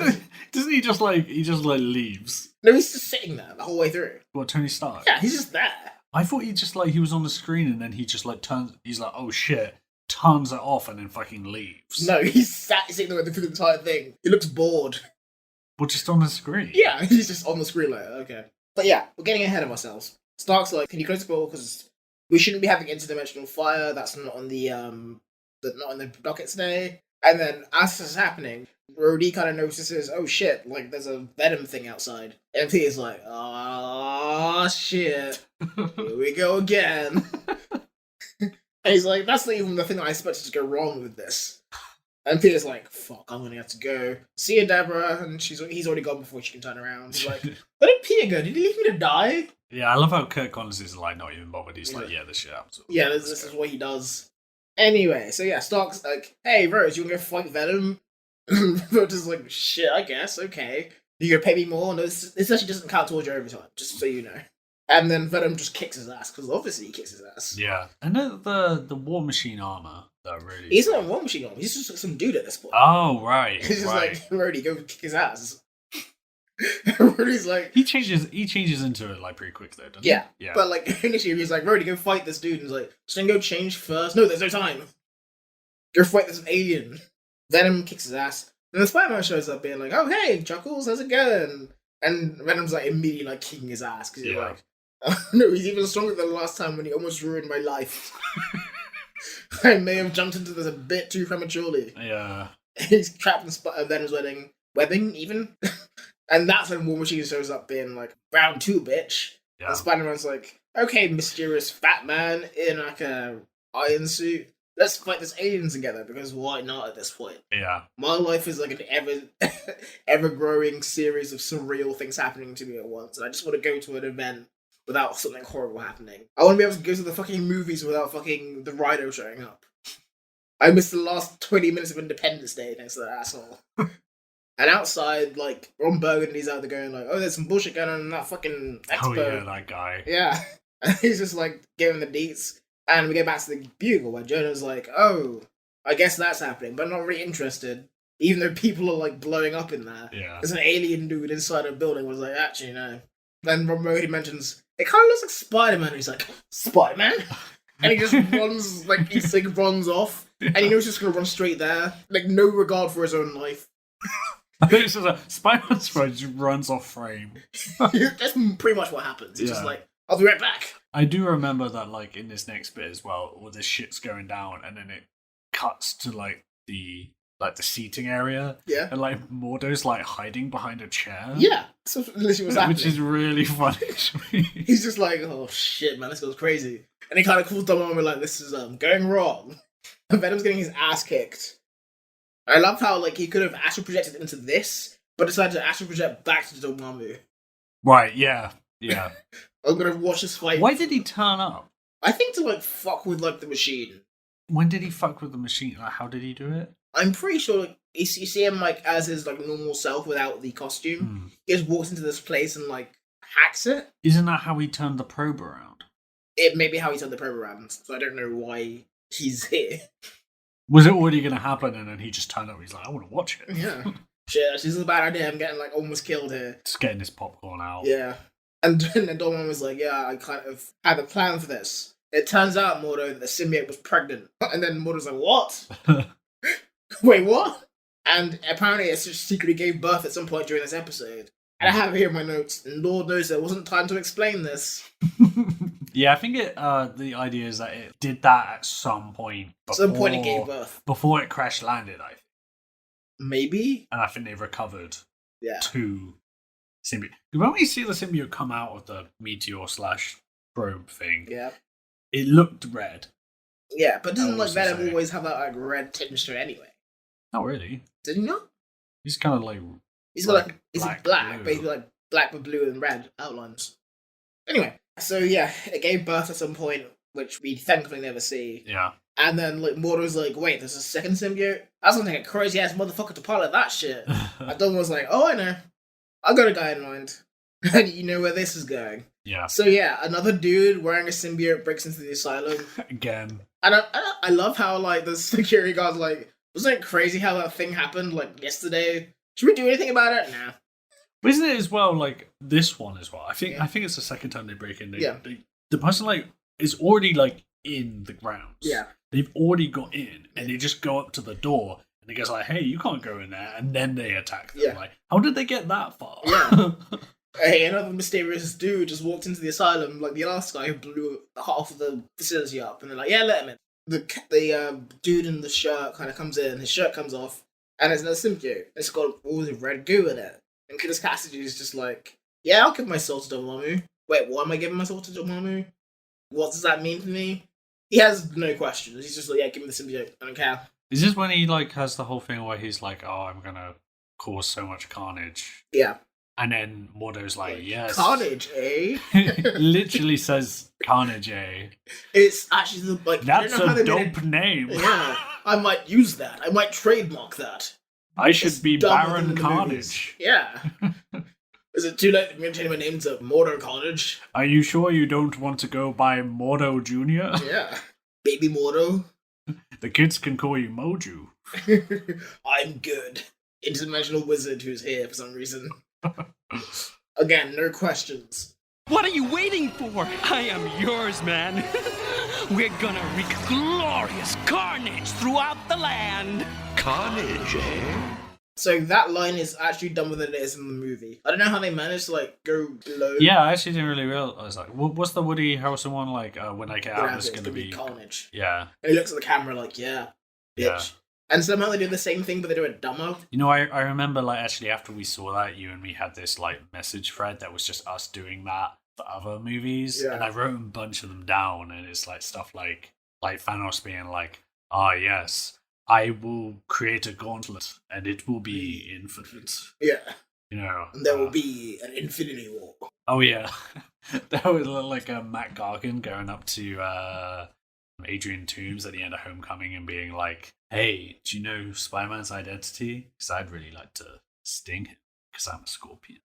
doesn't he just like leaves? No, he's just sitting there the whole way through. What, Tony Stark? Yeah, he's just there. I thought he just like he was on the screen and then he just like turns. He's like, oh shit. Turns it off and then fucking leaves. No, he's sitting there through the entire thing. He looks bored. But just on the screen? Yeah, he's just on the screen like, okay. But yeah, we're getting ahead of ourselves. Stark's like, can you close the door? Because we shouldn't be having interdimensional fire. That's not on the not on the docket today. And then as this is happening, Rhodey kind of notices, oh shit, like there's a Venom thing outside. And Peter's like, oh shit, here we go again. And he's like, that's not even the thing that I expected to go wrong with this. And Peter's like, fuck, I'm gonna have to go. See you, Deborah. And he's already gone before she can turn around. He's like, where did Peter go? Did he leave me to die? Yeah, I love how Kirk Connors is like not even bothered. He's like, yeah, this shit happens. Yeah, this is what he does. Anyway, so yeah, Stark's like, hey, Rose, you wanna go fight Venom? Rose is like, shit, I guess, okay. You gonna pay me more? No, this actually doesn't count towards your overtime, just so you know. And then Venom just kicks his ass, because obviously he kicks his ass. Yeah. And the War Machine armor, that really... He's not a War Machine armor, he's just like some dude at this point. Oh, right. He's just like, Rhodey, go kick his ass. Rhodey's like... He changes into it, like, pretty quick, though, doesn't he? Yeah. But, like, initially he's like, Rhodey, go fight this dude. And he's like, just go change first. No, there's no time. Go fight this alien. Venom kicks his ass. And then Spider-Man shows up being like, oh, hey, Chuckles, how's it going? And Venom's, like, immediately, like, kicking his ass. Because he's like... No, he's even stronger than the last time when he almost ruined my life. I may have jumped into this a bit too prematurely. Yeah. He's trapped in Venom's webbing, even. And that's when War Machine shows up being like, round 2, bitch. Yeah. And Spider-Man's like, okay, mysterious fat man in like a iron suit. Let's fight this alien together, because why not at this point? Yeah. My life is like an ever-growing series of surreal things happening to me at once, and I just want to go to an event without something horrible happening. I want to be able to go to the fucking movies without fucking the Rhino showing up. I missed the last 20 minutes of Independence Day thanks to that asshole. And outside, like, Ron Burgundy's out there going like, oh, there's some bullshit going on in that fucking expo. Oh yeah, that guy. Yeah. And he's just like, giving the deets. And we get back to the Bugle where Jonah's like, oh, I guess that's happening, but not really interested. Even though people are like blowing up in there. Yeah. There's an alien dude inside a building was like, actually, no. Then Romodi mentions, it kind of looks like Spider-Man. He's like, Spider-Man? And he just runs, like, runs off. And he knows he's just going to run straight there. Like, no regard for his own life. I think it's just like, Spider-Man's just runs off frame. That's pretty much what happens. He's just like, I'll be right back. I do remember that, like, in this next bit as well, all this shit's going down, and then it cuts to, like, the seating area. Yeah. And, like, Mordo's, like, hiding behind a chair. Yeah. So literally what's happening. Which is really funny to me. He's just like, oh shit, man, this goes crazy. And he kind of calls Dormammu like, this is going wrong. And Venom's getting his ass kicked. I love how, like, he could have astral projected into this, but decided to astral project back to Dormammu. Right, yeah. Yeah. I'm gonna watch this fight. Why did he turn up? I think to, like, fuck with, like, the machine. When did he fuck with the machine? Like, how did he do it? I'm pretty sure, like, you see him, like, as his, like, normal self without the costume. He just walks into this place and, like, hacks it. Isn't that how he turned the probe around? It may be how he turned the probe around, so I don't know why he's here. Was it already going to happen and then he just turned up? He's like, I want to watch it. Yeah. Shit, this is a bad idea. I'm getting, like, almost killed here. Just getting his popcorn out. Yeah. And then Dormammu was like, yeah, I kind of had a plan for this. It turns out, Mordo, that the symbiote was pregnant. And then Mordo's like, what? Wait, what? And apparently it secretly gave birth at some point during this episode. And I have it here in my notes, and Lord knows there wasn't time to explain this. Yeah, I think the idea is that it did that at some point. Some point it gave birth. Before it crash landed, I think. Maybe? And I think they recovered 2 symbiote. When we see the symbiote come out of the meteor/probe thing, it looked red. Yeah, but doesn't like Venom always have that like red tinge to it anyway? Not really. Did he not? He's kind of like he's got like it's black, but he's like black with blue and red outlines. Anyway, so yeah, it gave birth at some point. which we thankfully never see. Yeah. And then like Mordo's like, wait, there's a second symbiote? That's gonna take a crazy ass motherfucker to pilot that shit. And Don was like, oh, I know. I got a guy in mind. And you know where this is going. Yeah. So yeah, another dude wearing a symbiote breaks into the asylum. Again. And I love how like the security guard's like, wasn't it crazy how that thing happened like yesterday? Should we do anything about it? Nah. But isn't it as well like this one as well? I think it's the second time they break in. The person like is already like in the grounds. Yeah. They've already got in and they just go up to the door and the guy's like, hey, you can't go in there, and then they attack them. Yeah. Like, how did they get that far? Yeah. Hey, another mysterious dude just walked into the asylum, like the last guy who blew half of the facility up, and they're like, yeah, let him in. The dude in the shirt kind of comes in, his shirt comes off, and there's another symbiote. It's got all the red goo in it. And Cletus Kasady is just like, yeah, I'll give my soul to Dormammu. Wait, why am I giving my soul to Dormammu? What does that mean for me? He has no questions. He's just like, yeah, give me the symbiote. I don't care. Is this when he like has the whole thing where he's like, oh, I'm gonna cause so much carnage? Yeah. And then Mordo's like, yes. Carnage, eh? Literally says Carnage, eh? It's actually the, like... That's I don't know how a they made dope name. Yeah, I might use that. I might trademark that. I should It's be dumber Baron than the Carnage. movies. Yeah. Is it too late for me to change my name to Mordo Carnage? Are you sure you don't want to go by Mordo Jr.? Yeah. Baby Mordo. The kids can call you Moju. I'm good. Interdimensional wizard who's here for some reason. Again, no questions. What are you waiting for? I am yours, man. We're gonna wreak glorious carnage throughout the land. Carnage, eh? So that line is actually dumber than it is in the movie. I don't know how they managed to like go below. Yeah, I actually didn't really realize. Like, what's the Woody Harrelson one like? When I get out, Yeah, it's gonna be Carnage. Yeah, And he looks at the camera like, yeah, bitch. Yeah. And somehow they do the same thing, but they do it dumber. you know, I remember like actually after we saw that, you and me had this like message thread that was just us doing that for other movies, Yeah. and I wrote a bunch of them down, and it's like stuff like Thanos being like, ah, yes, I will create a gauntlet, and it will be infinite. Yeah. You know, And there will be an Infinity War. Oh yeah, that was like Matt Gargan going up to Adrian Toomes at the end of Homecoming and being like, "Hey, do you know Spider-Man's identity? Because I'd really like to sting him because I'm a scorpion."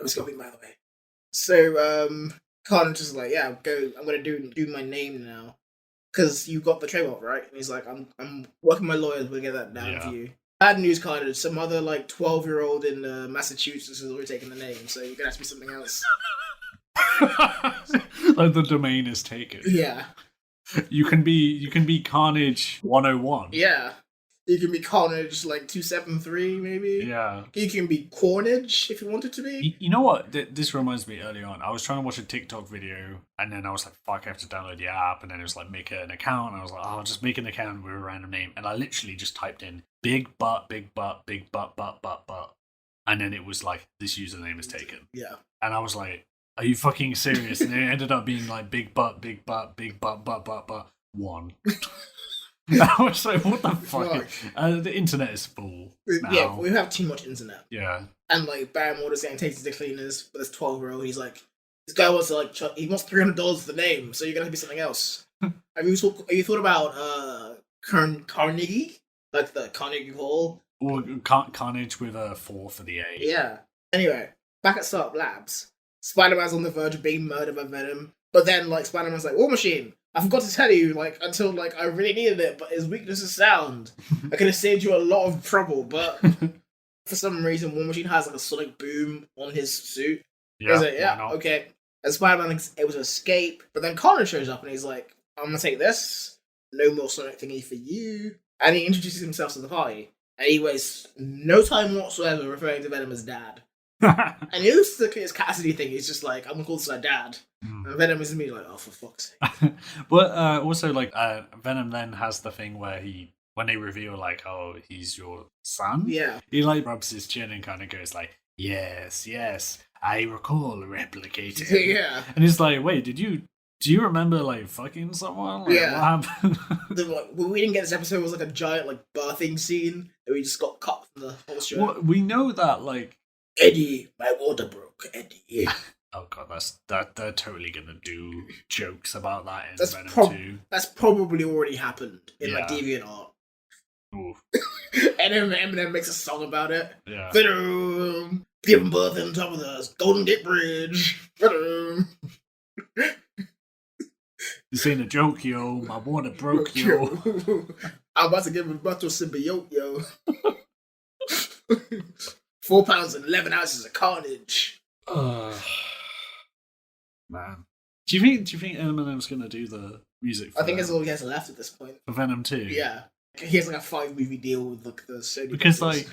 I'm Scorpion, by the way. So, Carnage is like, yeah, I'm gonna do my name now. Because you got the trademark, right? And he's like, I'm working my lawyers, we'll get that down Yeah. for you. Bad news, Carnage. Some other, like, 12-year-old in Massachusetts has already taken the name, so you're gonna have to be something else. Like the domain is taken. Yeah. You can be Carnage 101. Yeah. You can be Carnage, like, 273, maybe? Yeah. You can be Cornage, if you wanted to be. You know what? This reminds me early on. I was trying to watch a TikTok video, and then I was like, fuck, I have to download the app. And then it was like, make an account. And I was like, oh, I'll just make an account with a random name. And I literally just typed in big butt, butt. And then it was like, this username is taken. Yeah. And I was like, are you fucking serious? And it ended up being like big butt, one. I was like, what the fuck? The internet is full now. Yeah, we have too much internet. Yeah. And, like, Baron Mordo's getting taken to the cleaners, but this 12-year-old, he's like, this guy wants to, like, he wants $300 for the name, so you're gonna have to be something else. Have you thought about, Carnegie? Like, the Carnegie Hall? Or Carnage with a 4 for the A. Yeah. Anyway, back at Startup Labs, Spider-Man's on the verge of being murdered by Venom, but then, like, Spider-Man's like, War Machine, I forgot to tell you, like, until, like, I really needed it, but his weakness is sound. I could have saved you a lot of trouble, but for some reason, War Machine has, like, a sonic boom on his suit. Yeah, He's like, why yeah, not? okay. And Spider-Man is able to escape, but then Carnage shows up and he's like, I'm gonna take this, no more sonic thingy for you. And he introduces himself to the party, and he wastes no time whatsoever referring to Venom as dad. And he looks at his Cassidy thing, he's just like, I'm gonna call this guy dad. And Venom is immediately like, oh, for fuck's sake. But also, like, Venom then has the thing where when they reveal, like, oh, he's your son, Yeah. he, like, rubs his chin and kind of goes, like, yes, I recall replicating. Yeah. And he's like, wait, do you remember, like, fucking someone? Like, Yeah. what happened? We didn't get this episode, it was like a giant, like, birthing scene, and we just got cut from the whole show. Well, we know that, like, Eddie, my water broke, Eddie. Oh god, they're totally gonna do jokes about that in That's Venom 2. That's probably already happened in like Yeah. DeviantArt. Ooh. And then Eminem makes a song about it. Yeah. Venom, giving birth on top of the Golden Gate Bridge. Venom. You seen a joke, yo? My water broke, yo. I'm about to give birth to a symbiote, yo. 4 pounds and 11 ounces of Carnage. Man. Do you think Eminem's gonna do the music for I think that's all he has left at this point. for Venom 2? Yeah. He has like a 5-movie deal with like the Sony. Because pictures. like,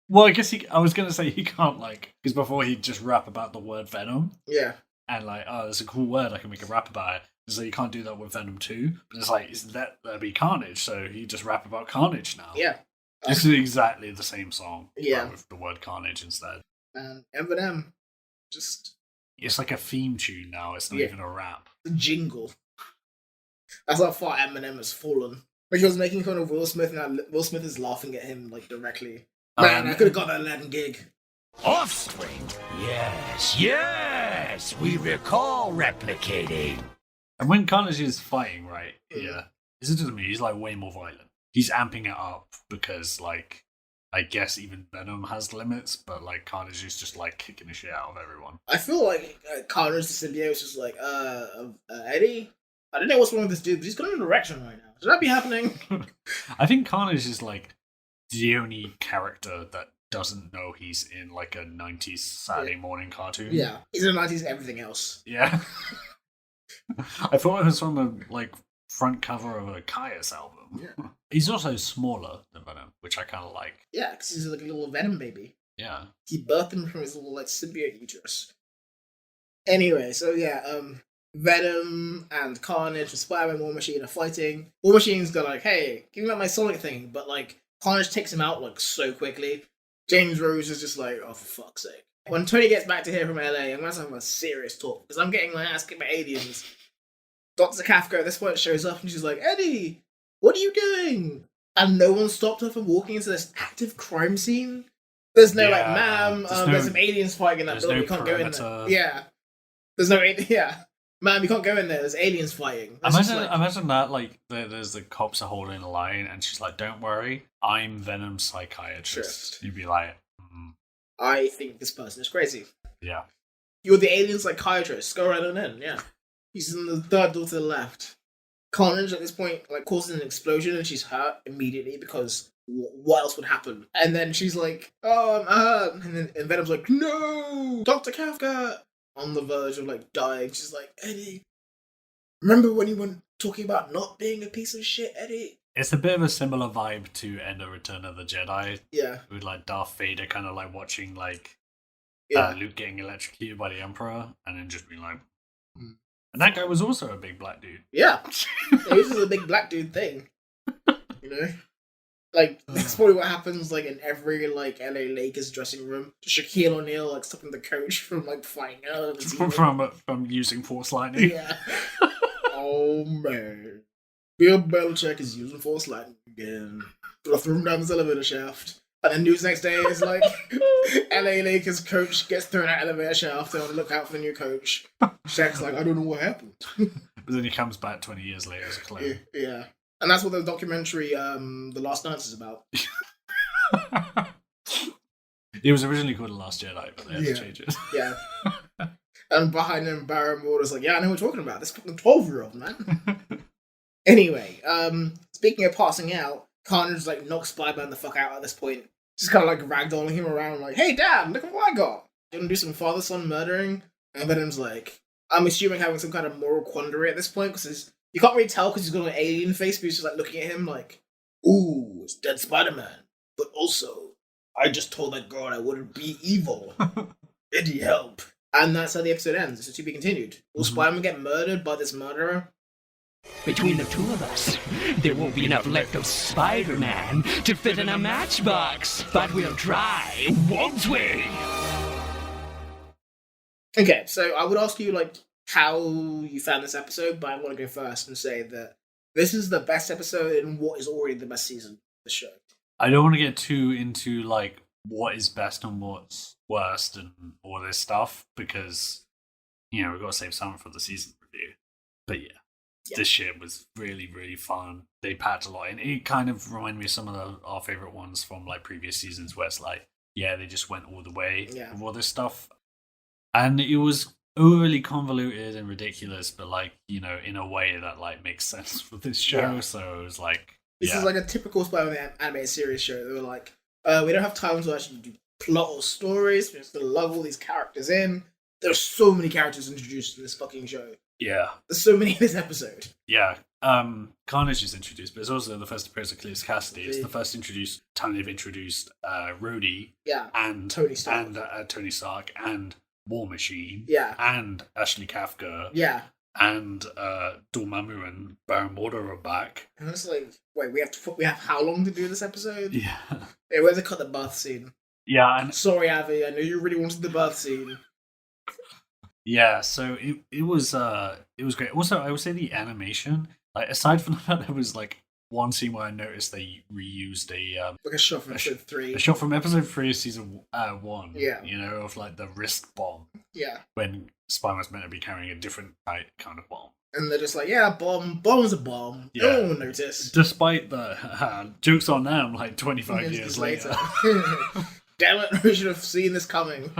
well, I guess I was gonna say he can't like, because before he'd just rap about the word Venom, Yeah. and like, oh, it's a cool word, I can make a rap about it. So you can't do that with Venom 2. But it's like, let there be Carnage, so he just rap about Carnage now. Yeah. This is exactly the same song, Yeah. but with the word Carnage instead. And Eminem, just It's like a theme tune now. It's not Yeah. even a rap. the jingle. That's how far Eminem has fallen. Like he was making fun of Will Smith, and Will Smith is laughing at him like directly. Man, I could have got that Latin gig. Offspring? Yes, we recall replicating. And when Carnage is fighting, right? Yeah. This is just me. He's like way more violent. He's amping it up because, like, I guess even Venom has limits, but like Carnage is just like kicking the shit out of everyone. I feel like Carnage the symbiote is just like, Eddie? I don't know what's wrong with this dude, but he's going in a direction right now. Should that be happening? I think Carnage is like the only character that doesn't know he's in like a 90s Saturday morning cartoon. Yeah. He's in the 90s and everything else. Yeah. I thought it was from a like front cover of a Caius album. Yeah. He's also smaller than Venom, which I kind of like. Yeah, because he's like a little Venom baby. Yeah. He birthed him from his little like symbiote uterus. Anyway, so yeah, Venom and Carnage and Spiderman War Machine are fighting. War Machine's got like, hey, give me my Sonic thing, but like Carnage takes him out like so quickly. James Rose is just like, oh for fuck's sake. When Tony gets back to here from LA, I'm gonna have a serious talk because I'm getting my ass kicked by aliens. Dr. Kafka at this point shows up and she's like, Eddie, what are you doing? And no one stopped her from walking into this active crime scene. There's no like, ma'am, there's some aliens fighting in that building. no You can't go in there. perimeter. Yeah. There's no ma'am, you can't go in there. There's aliens fighting. It's just Imagine that, like, there's the cops are holding a line, and she's like, don't worry, I'm Venom's psychiatrist. Sure. You'd be like, I think this person is crazy. yeah. You're the alien psychiatrist. Go right on in, yeah. He's in the third door to the left. Carnage at this point like causes an explosion and she's hurt immediately because what else would happen? And then she's like, oh, I'm hurt. And Venom's like, no, Dr. Kafka. On the verge of like dying. She's like, Eddie, remember when you were talking about not being a piece of shit, Eddie? It's a bit of a similar vibe to End of Return of the Jedi. Yeah. With like Darth Vader kind of like watching like Yeah. Luke getting electrocuted by the Emperor and then just being like... And that guy was also a big black dude. Yeah. This is a big black dude thing. You know? Like, that's probably what happens, like, in every, like, LA Lakers dressing room. Shaquille O'Neal, like, stopping the coach from, like, fighting out of the team. from using Force Lightning. Yeah. Oh, man. Bill Belichick is using Force Lightning again. But I threw him down this elevator shaft. And then news next day is like, LA Lakers coach gets thrown out elevator shaft. They want to look out for the new coach. Shaq's like, I don't know what happened. But then he comes back 20 years later as a clone. Yeah. And that's what the documentary, The Last Dance, is about. It was originally called The Last Jedi, but they had to change it. Yeah. And behind him, Baron Mordo's like, yeah, I know what you're talking about. This fucking 12-year-old, man. Anyway, speaking of passing out, Carnage, like, knocks Spiderman the fuck out at this point. Just kind of, like, ragdolling him around, like, hey, Dad, look at what I got. You want to do some father-son murdering? And Venom's like, I'm assuming having some kind of moral quandary at this point, because you can't really tell because he's got an alien face, but he's just, like, looking at him like, ooh, it's dead Spider-Man. But also, I just told that girl I wouldn't be evil. Eddie, help. And that's how the episode ends. It's to be continued. Will Spider-Man get murdered by this murderer? Between the two of us, there won't be enough left of Spider-Man to fit in a matchbox. But we'll try, won't we? Okay, so I would ask you, like, how you found this episode, but I want to go first and say that this is the best episode in what is already the best season of the show. I don't want to get too into, like, what is best and what's worst and all this stuff, because we've got to save some for the season review. But yeah. This shit was really, really fun. They packed a lot in. It kind of reminded me of some of our favorite ones from like previous seasons where it's like, they just went all the way with all this stuff. And it was overly convoluted and ridiculous, but like, in a way that like makes sense for this show. Yeah. So it was like, this is like a typical Spider-Man animated series show. They were like, we don't have time to actually do plot or stories. We're just gonna love all these characters in. There's so many characters introduced in this fucking show. Yeah. There's so many in this episode. Yeah. Carnage is introduced, but it's also the first appearance of Cletus Kasady. It's the first time they've introduced Rhodey. Yeah. And Tony Stark. And Tony Stark and War Machine. Yeah. And Ashley Kafka. Yeah. And Dormammu and Baron Mordo are back. And it's like, wait, we have how long to do this episode? Yeah. Hey, where's the cut the bath scene? Yeah. And sorry, Avi, I know you really wanted the bath scene. Yeah, so it was great. Also, I would say the animation, like aside from that, there was like one scene where I noticed they reused like a shot from episode 3. A shot from episode 3 of season 1. Yeah. Of like the wrist bomb. Yeah. When Spider-Man's meant to be carrying a different kind of bomb. And they're just like, bomb's a bomb. Yeah. No one will notice. Despite the joke's on them, like 25 years later. Damn it, we should have seen this coming.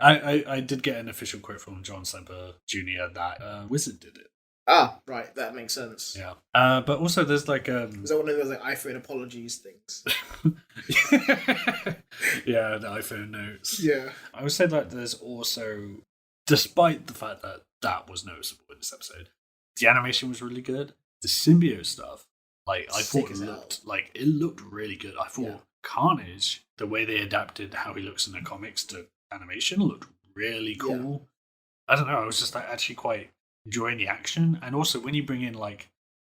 I did get an official quote from John Semper Jr. that Wizard did it. Ah, right, that makes sense. Yeah. But also there's like is that one of those like iPhone apologies things? Yeah, the iPhone notes. Yeah. I would say that there's also, despite the fact that that was noticeable in this episode, the animation was really good. The symbiote stuff, like I thought it looked really good. I thought Carnage, the way they adapted how he looks in the comics to animation, looked really cool. Yeah. I don't know, I was just actually quite enjoying the action, and also when you bring in like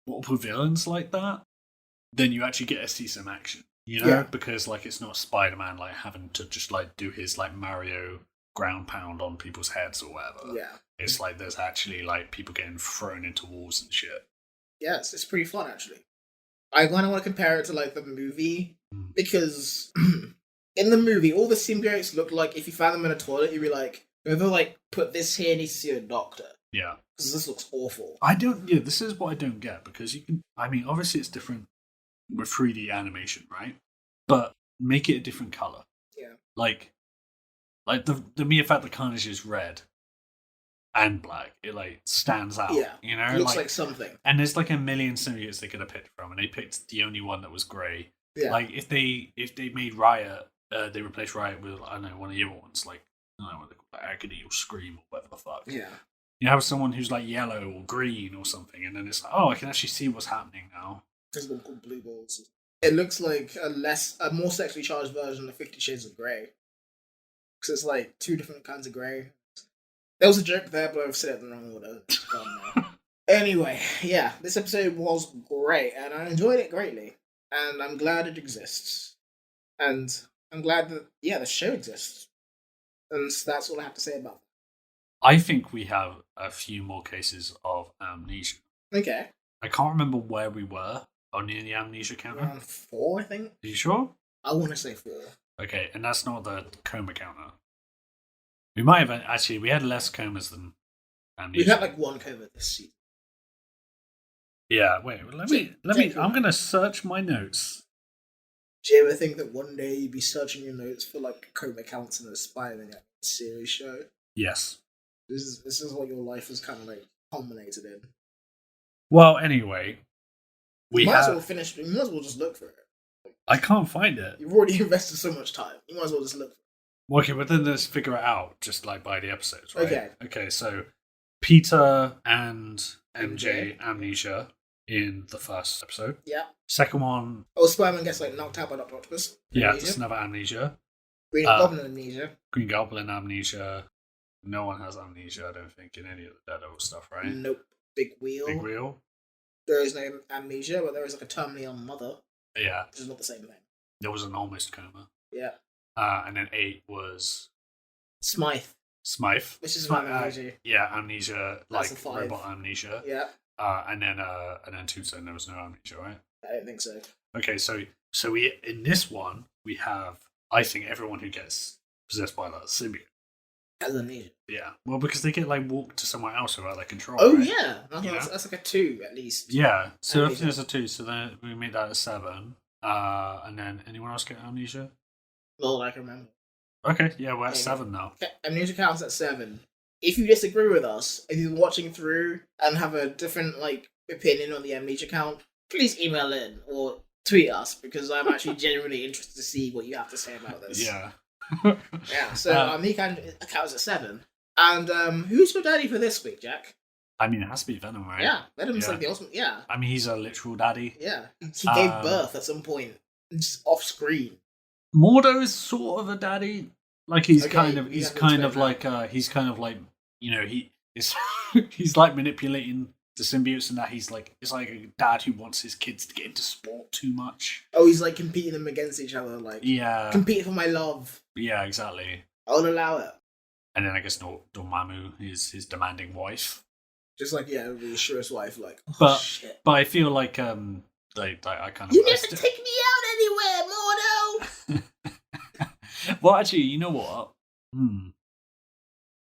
multiple villains like that, then you actually get to see some action, because like it's not Spider-Man like having to just like do his like Mario ground pound on people's heads or whatever. Yeah, it's like there's actually like people getting thrown into walls and shit. Yes, it's pretty fun actually. I kind of want to compare it to like the movie because in the movie all the symbiotes look like if you found them in a toilet you'd be like, whoever like put this here needs to see a doctor. Yeah. Because this looks awful. This is what I don't get, because you can, I mean, obviously it's different with 3D animation, right? But make it a different color. Yeah. Like the mere fact that Carnage is red and black, it like stands out. Yeah. It looks like something. And there's like a million symbiotes they could have picked from, and they picked the only one that was grey. Yeah. Like if they made Riot, they replaced Riot with, I don't know, one of the other ones, like I don't know what they call it, Agony or Scream or whatever the fuck. Yeah. You have someone who's like yellow or green or something, and then it's like, oh, I can actually see what's happening now. There's one called Blue Balls. It looks like a more sexually charged version of 50 Shades of Grey. Because it's like two different kinds of grey. There was a joke there, but I've said it in the wrong order. It's gone now. Anyway, yeah, this episode was great, and I enjoyed it greatly. And I'm glad it exists. And I'm glad that, the show exists. And that's all I have to say about that. I think we have a few more cases of amnesia. Okay. I can't remember where we were on the amnesia counter. Around 4, I think. Are you sure? I want to say 4. Okay, and that's not the coma counter. We might have actually. We had less comas than amnesia. We had like 1 coma this season. Yeah. Wait. Let me. I'm gonna search my notes. Do you ever think that one day you'd be searching your notes for like coma counts in a Spider-Man series show? Yes. This is what your life has kind of like culminated in. Well, anyway, we might as well finish. You might as well just look for it. I can't find it. You've already invested so much time. You might as well just look for it. Okay, but then let's figure it out just like by the episodes, right? Okay, so Peter and MJ amnesia in the first episode. Yeah. Second one. Oh, Spider-Man gets like knocked out by Dr. Octopus. Yeah, that's another amnesia. Green Goblin amnesia. Green Goblin amnesia. No one has amnesia, I don't think, in any of the Daredevil stuff, right? Nope. Big Wheel. There is no amnesia, but there is like a terminally ill mother. Yeah. Which is not the same thing. There was an almost coma. Yeah. And then 8 was Smythe. Which is amnesia. Yeah, amnesia, that's like 5. robot amnesia. Yeah. And then Tombstone, there was no amnesia, right? I don't think so. Okay, so we in this one we have, I think, everyone who gets possessed by that symbiote. Has amnesia. Yeah. Well, because they get like walked to somewhere else without their control. Oh right? yeah, that's like a 2 at least. Yeah. So Amnesia. if there's a 2, so then we make that a 7. And then anyone else get amnesia? Well, I can remember. Okay. Yeah, we're at Okay. 7 now. Okay, amnesia counts at 7. If you disagree with us, if you're watching through and have a different opinion on the amnesia count, please email in or tweet us because I'm actually genuinely interested to see what you have to say about this. Yeah. Yeah. So amnesia counts at 7. And who's your daddy for this week, Jack? I mean, it has to be Venom, right? Yeah, Venom's Yeah. like the ultimate. Yeah, I mean, he's a literal daddy. yeah. He gave birth at some point, just off screen. Mordo is sort of a daddy. Like he's Okay, kind of you he's have to kind of explain like he is he's like manipulating the symbiotes and that it's like a dad who wants his kids to get into sport too much. Oh, he's like competing them against each other, Yeah. compete for my love. Yeah, exactly. I'll allow it. And then I guess Dormammu is his demanding wife. Just the surest wife, But shit. but I feel like I kind of You never take me out anywhere, Mordo! Well, actually, you know what?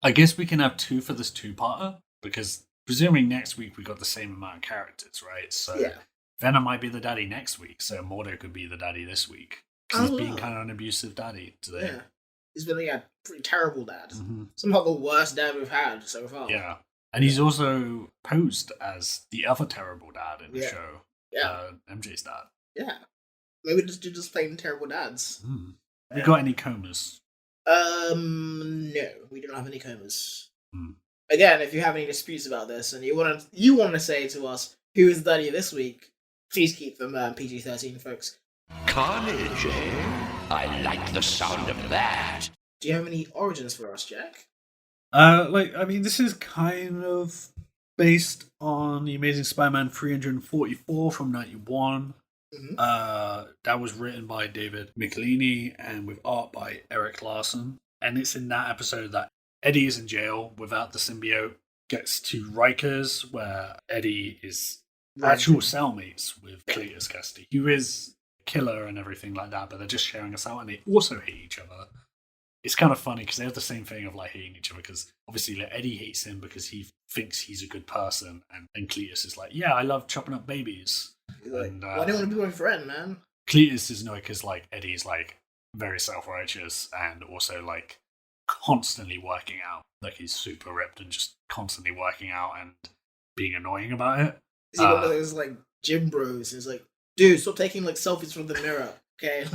I guess we can have 2 for this 2-parter because presuming next week we got the same amount of characters, right? So Yeah. Venom might be the daddy next week, so Mordo could be the daddy this week because he's being wow. kind of an abusive daddy today. Yeah. He's been a pretty terrible dad. Mm-hmm. Somehow the worst dad we've had so far. Yeah, and he's also posed as the other terrible dad in the Yeah. show. Yeah. MJ's dad. Yeah. Maybe just playing terrible dads. Have you got any comas? No, we don't have any comas. Hmm. Again, if you have any disputes about this and you want to say to us who is the daddy this week, please keep them PG-13, folks. Carnage, eh? I like the sound of that. Do you have any origins for us, Jack? This is kind of based on the Amazing Spider-Man 344 from 91. Mm-hmm. That was written by David Michelini and with art by Eric Larson. And it's in that episode that Eddie is in jail without the symbiote, gets to Rikers, where Eddie is actual cellmates with Cletus Kasady, who is a killer and everything like that, but they're just sharing a cell and they also hate each other. It's kind of funny because they have the same thing of hating each other because obviously Eddie hates him because he thinks he's a good person and Cletus is like, yeah, I love chopping up babies. He's like, And, well, I don't want to be my friend, man. Cletus is annoyed because Eddie's very self-righteous and also constantly working out. He's super ripped and just constantly working out and being annoying about it. Is he one of those gym bros? He's like, dude, stop taking selfies from the mirror, okay?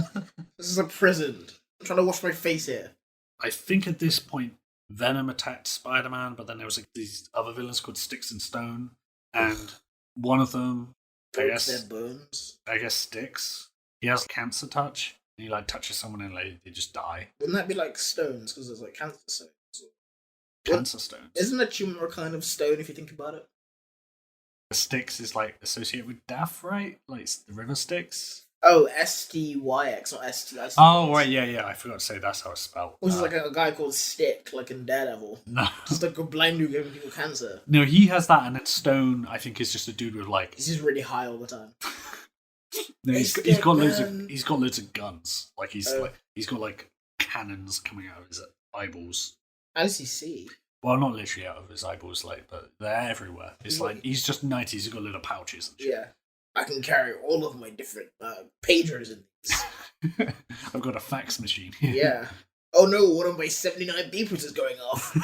This is a prison. I'm trying to wash my face here. I think at this point Venom attacked Spider-Man, but then there was these other villains called Sticks and Stone, and one of them, I guess Sticks. He has cancer touch. And he touches someone and they just die. Wouldn't that be stones? Because there's cancer stones. Cancer stones. Isn't a tumor a kind of stone if you think about it? Styx is associated with death, right? The river Styx. Oh, STYX, not STX. Oh, right, yeah. I forgot to say that's how it's spelled. Which is a guy called Stick, in Daredevil. No. Just a blind dude giving people cancer. No, he has that, and then Stone, I think, is just a dude with He's just really high all the time. No, he's got loads of guns. He's got cannons coming out of his eyeballs. How does he see? Well, not literally out of his eyeballs, but they're everywhere. It's he's just 90s. He's got little pouches and shit. Yeah. I can carry all of my different pagers in these. I've got a fax machine here. Yeah. Oh no, one of my 79 beepers is going off.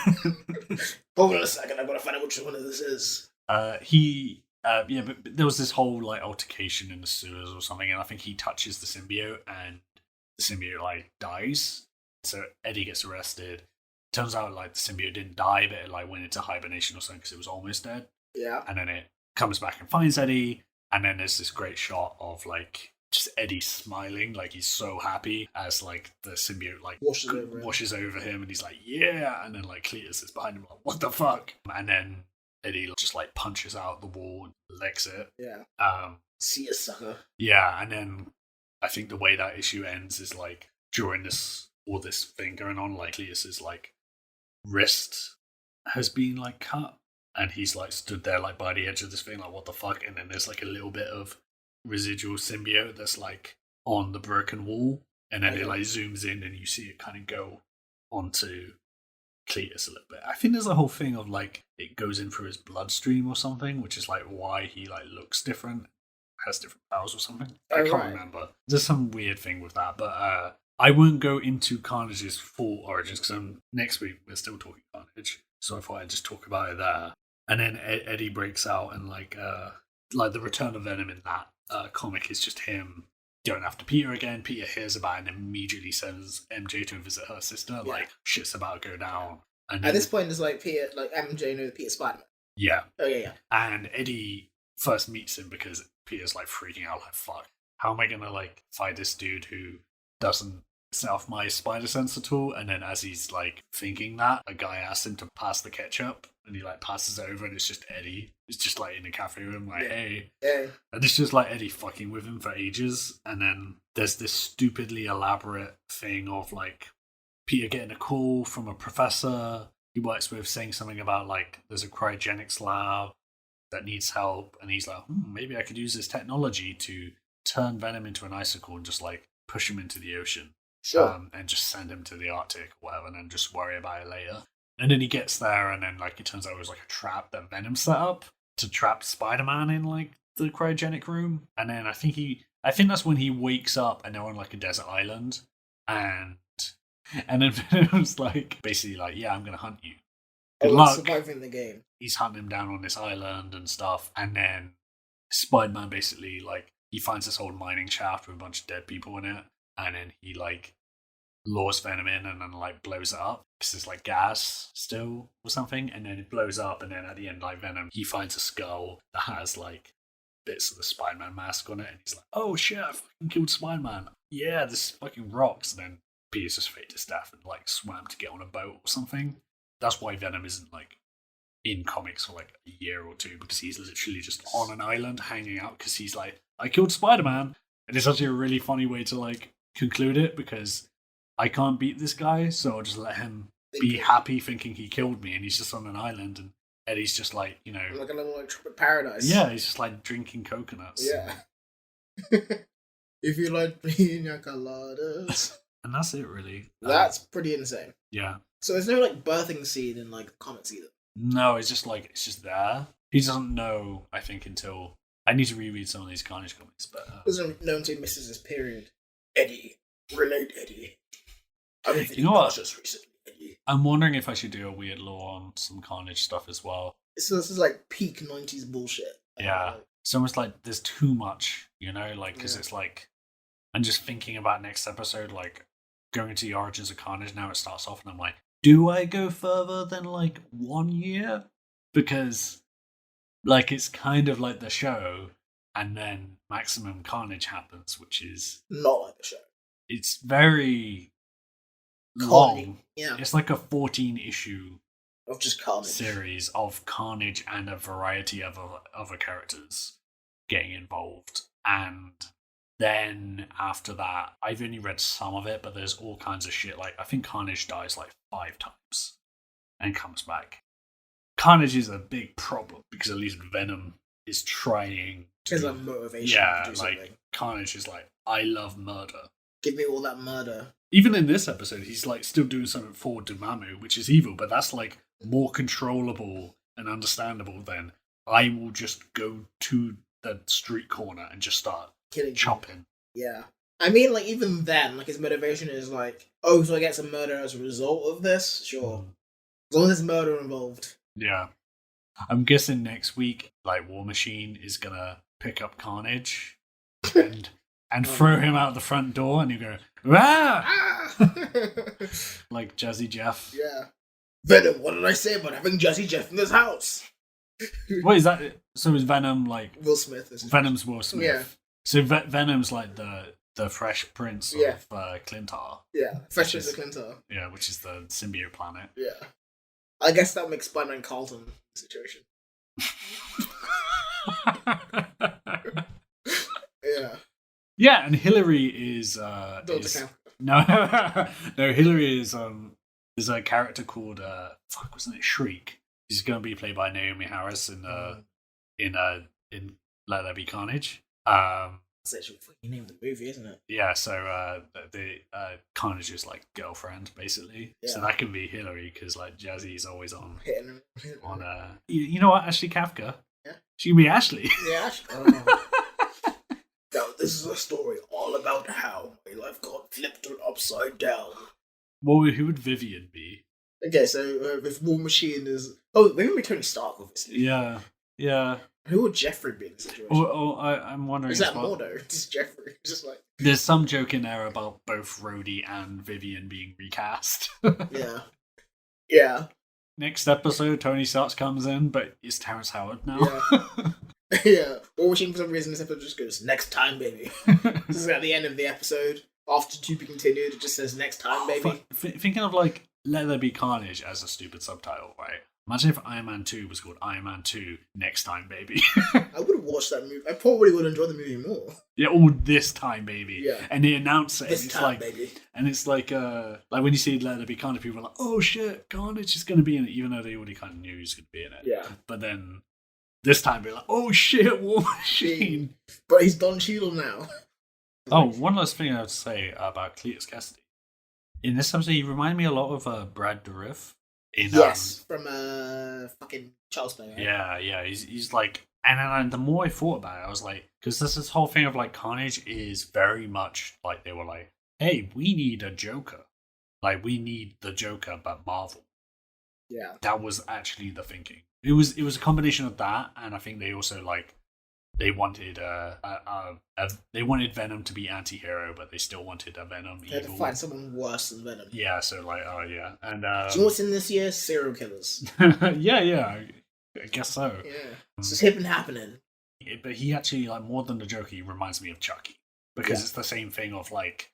Hold on a second, I've got to find out which one of this is. But there was this whole altercation in the sewers or something, and I think he touches the symbiote, and the symbiote dies. So Eddie gets arrested. Turns out the symbiote didn't die, but it went into hibernation or something because it was almost dead. Yeah. And then it comes back and finds Eddie, and then there's this great shot of just Eddie smiling, he's so happy as the symbiote washes over him, and he's like, yeah, and then Cletus is behind him what the fuck, and then Eddie just punches out the wall and legs it. Yeah. See ya, sucker. Yeah, and then I think the way that issue ends is during all this thing going on, Cletus's wrist has been cut, and he's stood there by the edge of this thing what the fuck, and then there's a little bit of residual symbiote that's on the broken wall, and then it zooms in and you see it kind of go onto Cletus a little bit. I think there's a whole thing of like it goes in through his bloodstream or something, which is like why he like looks different, has different powers or something. I can't remember. There's some weird thing with that, but I won't go into Carnage's full origins because next week we're still talking Carnage, so I thought I'd just talk about it there. And then Eddie breaks out and like the return of Venom in that comic is just him going after Peter again. Peter hears about it and immediately sends MJ to visit her sister. Yeah. Like shit's about to go down. And at this point, it's like Peter, like MJ knows Peter Spiderman. Yeah. Oh yeah. And Eddie first meets him because Peter's like freaking out, like fuck, how am I gonna like fight this dude who doesn't set off my spider sense at all? And then as he's like thinking that, a guy asks him to pass the ketchup, and he like passes it over, and it's just Eddie. It's just like in the cafe room, like hey. And it's just like Eddie fucking with him for ages. And then there's this stupidly elaborate thing of like Peter getting a call from a professor he works with saying something about like there's a cryogenics lab that needs help, and he's like, maybe I could use this technology to turn Venom into an icicle and just like push him into the ocean. Sure. And just send him to the Arctic or whatever, and then just worry about it later. And then he gets there, and then like it turns out it was like a trap that Venom set up to trap Spider-Man in like the cryogenic room. And then I think that's when he wakes up and they're on like a desert island, and then Venom's like basically like, yeah, I'm gonna hunt you. Good luck. Surviving the game. He's hunting him down on this island and stuff, and then Spider-Man basically like he finds this old mining shaft with a bunch of dead people in it, and then he like lures Venom in and then like blows it up because there's like gas still or something, and then it blows up, and then at the end like Venom he finds a skull that has like bits of the Spider-Man mask on it, and he's like, oh shit, I fucking killed Spider-Man, yeah, this fucking rocks. And then Peter's just faked his death and like swam to get on a boat or something. That's why Venom isn't like in comics for like a year or two, because he's literally just on an island hanging out because he's like, I killed Spider-Man. And it's actually a really funny way to like conclude it, because I can't beat this guy, so I'll just let him be happy thinking he killed me, and he's just on an island, and Eddie's just like, you know, like a little like tropic paradise. yeah, he's just like drinking coconuts. Yeah. If you like pina coladas. And that's it really. That's pretty insane. Yeah. So there's no like birthing scene in like comics either. No, it's just there. He doesn't know, I think, until I need to reread some of these Carnage comics, but Doesn't know until he misses his period. Eddie. Relate Eddie. I've been thinking You know what? just recently, Eddie. I'm wondering if I should do a weird law on some Carnage stuff as well. So this is like peak 90s bullshit. Yeah. It's almost like there's too much, you know, like, because it's like, I'm just thinking about next episode, like, going into the origins of Carnage. Now it starts off, and I'm like, do I go further than like 1 year? Because, like, it's kind of like the show, and then Maximum Carnage happens, which is not like the show. It's very Comedy. long. Yeah. It's like a 14-issue Of just Carnage. series of Carnage and a variety of other characters getting involved. And then after that, I've only read some of it, but there's all kinds of shit. Like, I think Carnage dies like 5 times and comes back. Carnage is a big problem because at least Venom is trying to... There's a motivation to do something. like, Carnage is like, I love murder. Give me all that murder. Even in this episode, he's like still doing something for Dormammu, which is evil, but that's like more controllable and understandable than I will just go to the street corner and just start Killing chopping. Yeah. I mean, like, even then, like, his motivation is like, oh, so I get some murder as a result of this? Sure. As long as there's murder involved. Yeah. I'm guessing next week, like, War Machine is gonna pick up Carnage and throw him out the front door, and you go, ah! Like Jazzy Jeff. Yeah. Venom, what did I say about having Jazzy Jeff in this house? What is that? So is Venom like... Will Smith. Venom's Will Smith. Yeah. So Venom's like the Fresh Prince of Clintar. Yeah. Fresh Prince of Clintar. Yeah, which is the symbiote planet. Yeah. I guess that makes Spider-Man Carlton situation. Yeah. Yeah, and Hillary is no Hillary is there's a character called wasn't it Shriek? She's going to be played by Naomi Harris in Let There Be Carnage. That's actually what you named the movie, isn't it? Yeah, so the Carnage's like girlfriend, basically. Yeah. So that can be Hillary because like Jazzy's always on. Hitting On you know what, Ashley Kafka? Yeah. She can be Ashley. Yeah. Oh. Now this is a story all about how my life got flipped upside down. Well, who would Vivian be? Okay, so if War Machine is they would be Tony Stark, obviously. Yeah. Who would Jeffrey be in the situation? I'm wondering. Is that Mordo? Just Jeffrey, just like. There's some joke in there about both Rhodey and Vivian being recast. Yeah. Yeah. Next episode, Tony Stark comes in, but it's Terrence Howard now. Yeah. Yeah. War Machine, for some reason, this episode just goes, next time, baby. This is at the end of the episode. After to be continued, it just says next time, baby. Thinking of like Let There Be Carnage as a stupid subtitle, right? Imagine if Iron Man 2 was called Iron Man 2 Next Time, Baby. I would have watched that movie. I probably would enjoy the movie more. Yeah, all this time, baby. Yeah. And they announce it. This and it's time, like, baby. And it's like when you see Let There Be Carnage, people are like, oh shit, Carnage is going to be in it, even though they already kind of knew he was going to be in it. Yeah. But then this time, they're like, oh shit, War Machine. But he's Don Cheadle now. Oh, one last thing I would say about Cletus Kasady. In this episode, he reminded me a lot of Brad Dourif. Yes, from fucking Charles Play, right? Yeah, he's like, and then the more I thought about it, I was like, because this whole thing of like Carnage is very much like they were like, hey, we need a Joker, like we need the Joker, but Marvel. Yeah, that was actually the thinking. It was a combination of that, and I think they also like they wanted they wanted Venom to be anti-hero, but they still wanted a Venom they had to evil. find someone worse than Venom. Yeah, so like, oh yeah, and do you know what's in this year? Serial killers. yeah, I guess so. Yeah, it's just happening. But he actually, like, more than the Joker, he reminds me of Chucky because it's the same thing of like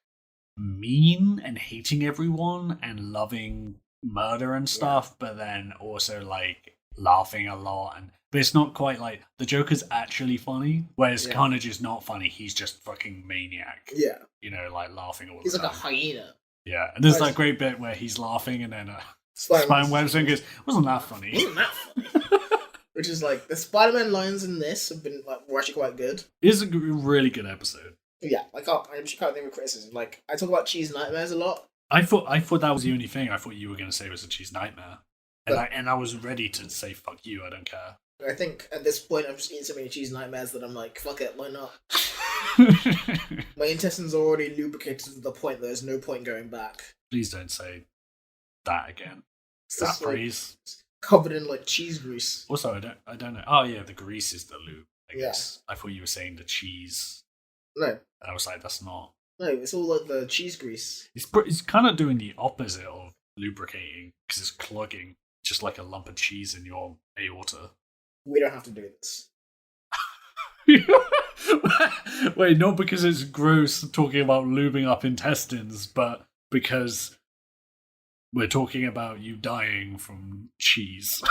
mean and hating everyone and loving murder and stuff, but then also like laughing a lot. But it's not quite like the Joker's actually funny, whereas Carnage is not funny. He's just fucking maniac. Yeah, you know, like laughing all the time. He's like a hyena. Yeah, and there's that great bit where he's laughing and then Spiderman goes, "Wasn't that funny?" Wasn't that funny? Which is like the Spider-Man lines in this have been like were actually quite good. It's a really good episode. Yeah, I just can't think of criticism. Like I talk about cheese nightmares a lot. I thought that was the only thing. I thought you were going to say was a cheese nightmare, and I was ready to say fuck you. I don't care. I think at this point I've just eaten so many cheese nightmares that I'm like, fuck it, why not? My intestines are already lubricated to the point that there's no point going back. Please don't say that again. It's that just, phrase. Like, covered in like cheese grease. Also, I don't know. Oh yeah, the grease is the lube. I guess. Yeah. I thought you were saying the cheese. No. And I was like, that's not. No, it's all like the cheese grease. It's kind of doing the opposite of lubricating because it's clogging, just like a lump of cheese in your aorta. We don't have to do this. Wait, not because it's gross talking about lubing up intestines, but because we're talking about you dying from cheese.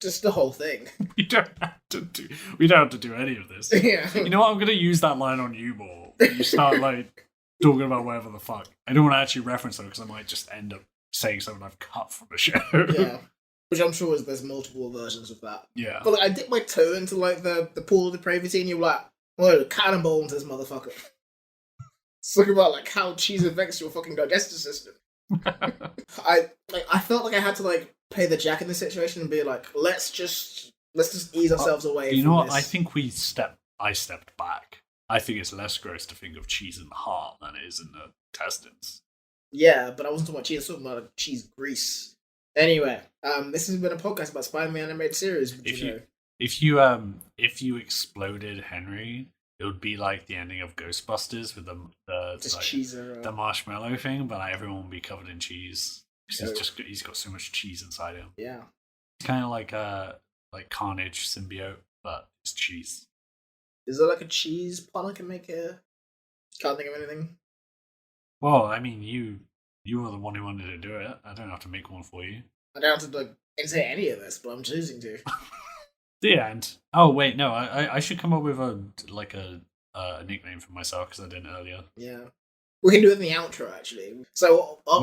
Just the whole thing. We don't have to do any of this. Yeah. You know what? I'm gonna use that line on you more. When you start like talking about whatever the fuck. I don't want to actually reference them because I might just end up saying something I've cut from the show. Yeah. Which I'm sure there's multiple versions of that. Yeah. But like, I dipped my toe into like the pool of depravity, and you're like, "Well, cannonball into this motherfucker." It's talking about like how cheese affects your fucking digestive system. I felt like I had to like play the jack in this situation and be like, let's just ease ourselves away. You from know what? this. I think I stepped back. I think it's less gross to think of cheese in the heart than it is in the intestines. Yeah, but I wasn't talking about cheese. I was talking about cheese grease. Anyway, this has been a podcast about Spider-Man animated series. If you exploded Henry, it would be like the ending of Ghostbusters with the marshmallow thing, but like, everyone would be covered in cheese. He's got so much cheese inside him. Yeah, it's kind of like Carnage symbiote, but it's cheese. Is there like a cheese pun I can make here? Can't think of anything. Well, I mean, you were the one who wanted to do it. I don't have to make one for you. I don't have to like say any of this, but I'm choosing to. The end. Oh wait, no. I should come up with a nickname for myself because I didn't earlier. Yeah, we can do it in the outro actually. So I'll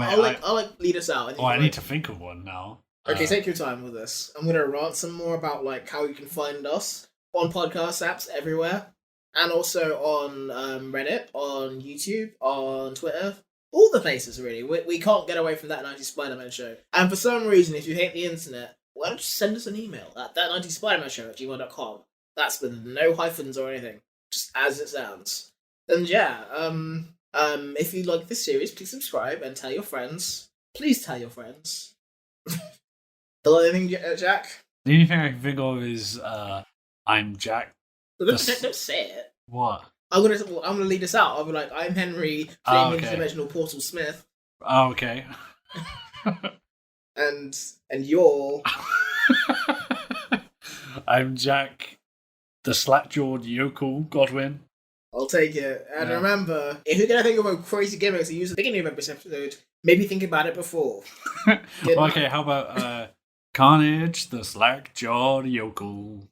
lead us out. I need to think of one now. Okay, take your time with this. I'm gonna rant some more about like how you can find us on podcast apps everywhere. And also on Reddit, on YouTube, on Twitter, all the places really. We can't get away from That 90s Spider-Man Show. And for some reason, if you hate the internet, why don't you send us an email at that90spidermanshow@gmail.com. That's with no hyphens or anything, just as it sounds. And yeah, if you like this series, please subscribe and tell your friends. Please tell your friends. Hello, anything, Jack? The only thing I can think of is I'm Jack. Don't say it. What? I'm gonna lead us out. I'll be like, I'm Henry, playing Interdimensional Portal Smith. Oh, okay. and you're... I'm Jack, the slack-jawed yokel Godwin. I'll take it. And remember, if you're gonna think of a crazy gimmicks to use at the beginning of this episode, maybe think about it before. Okay, how about Carnage, the slack-jawed yokel?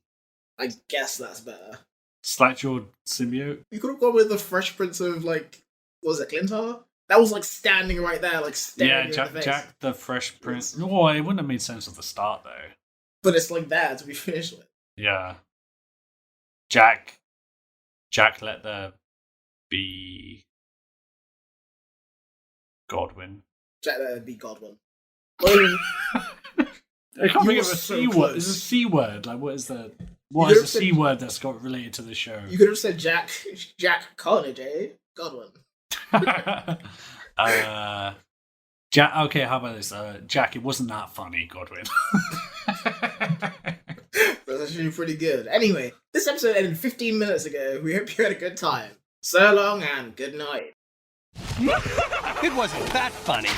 I guess that's better. Slack-jawed symbiote? You could have gone with the Fresh Prince of, like, what was it, Clintar? That was, like, standing right there, like, staring in the face. Jack the Fresh Prince. Oh, it wouldn't have made sense at the start, though. But it's, like, there to be finished with. Yeah. Jack, let there be Godwin. Jack, let there be Godwin. I can't think of a C word. It's a C word. Like, what is the C word that's got related to the show? You could have said Jack Carnage, eh? Godwin. Jack. Okay, how about this? Jack, it wasn't that funny, Godwin. That's actually pretty good. Anyway, this episode ended 15 minutes ago. We hope you had a good time. So long and good night. It wasn't that funny.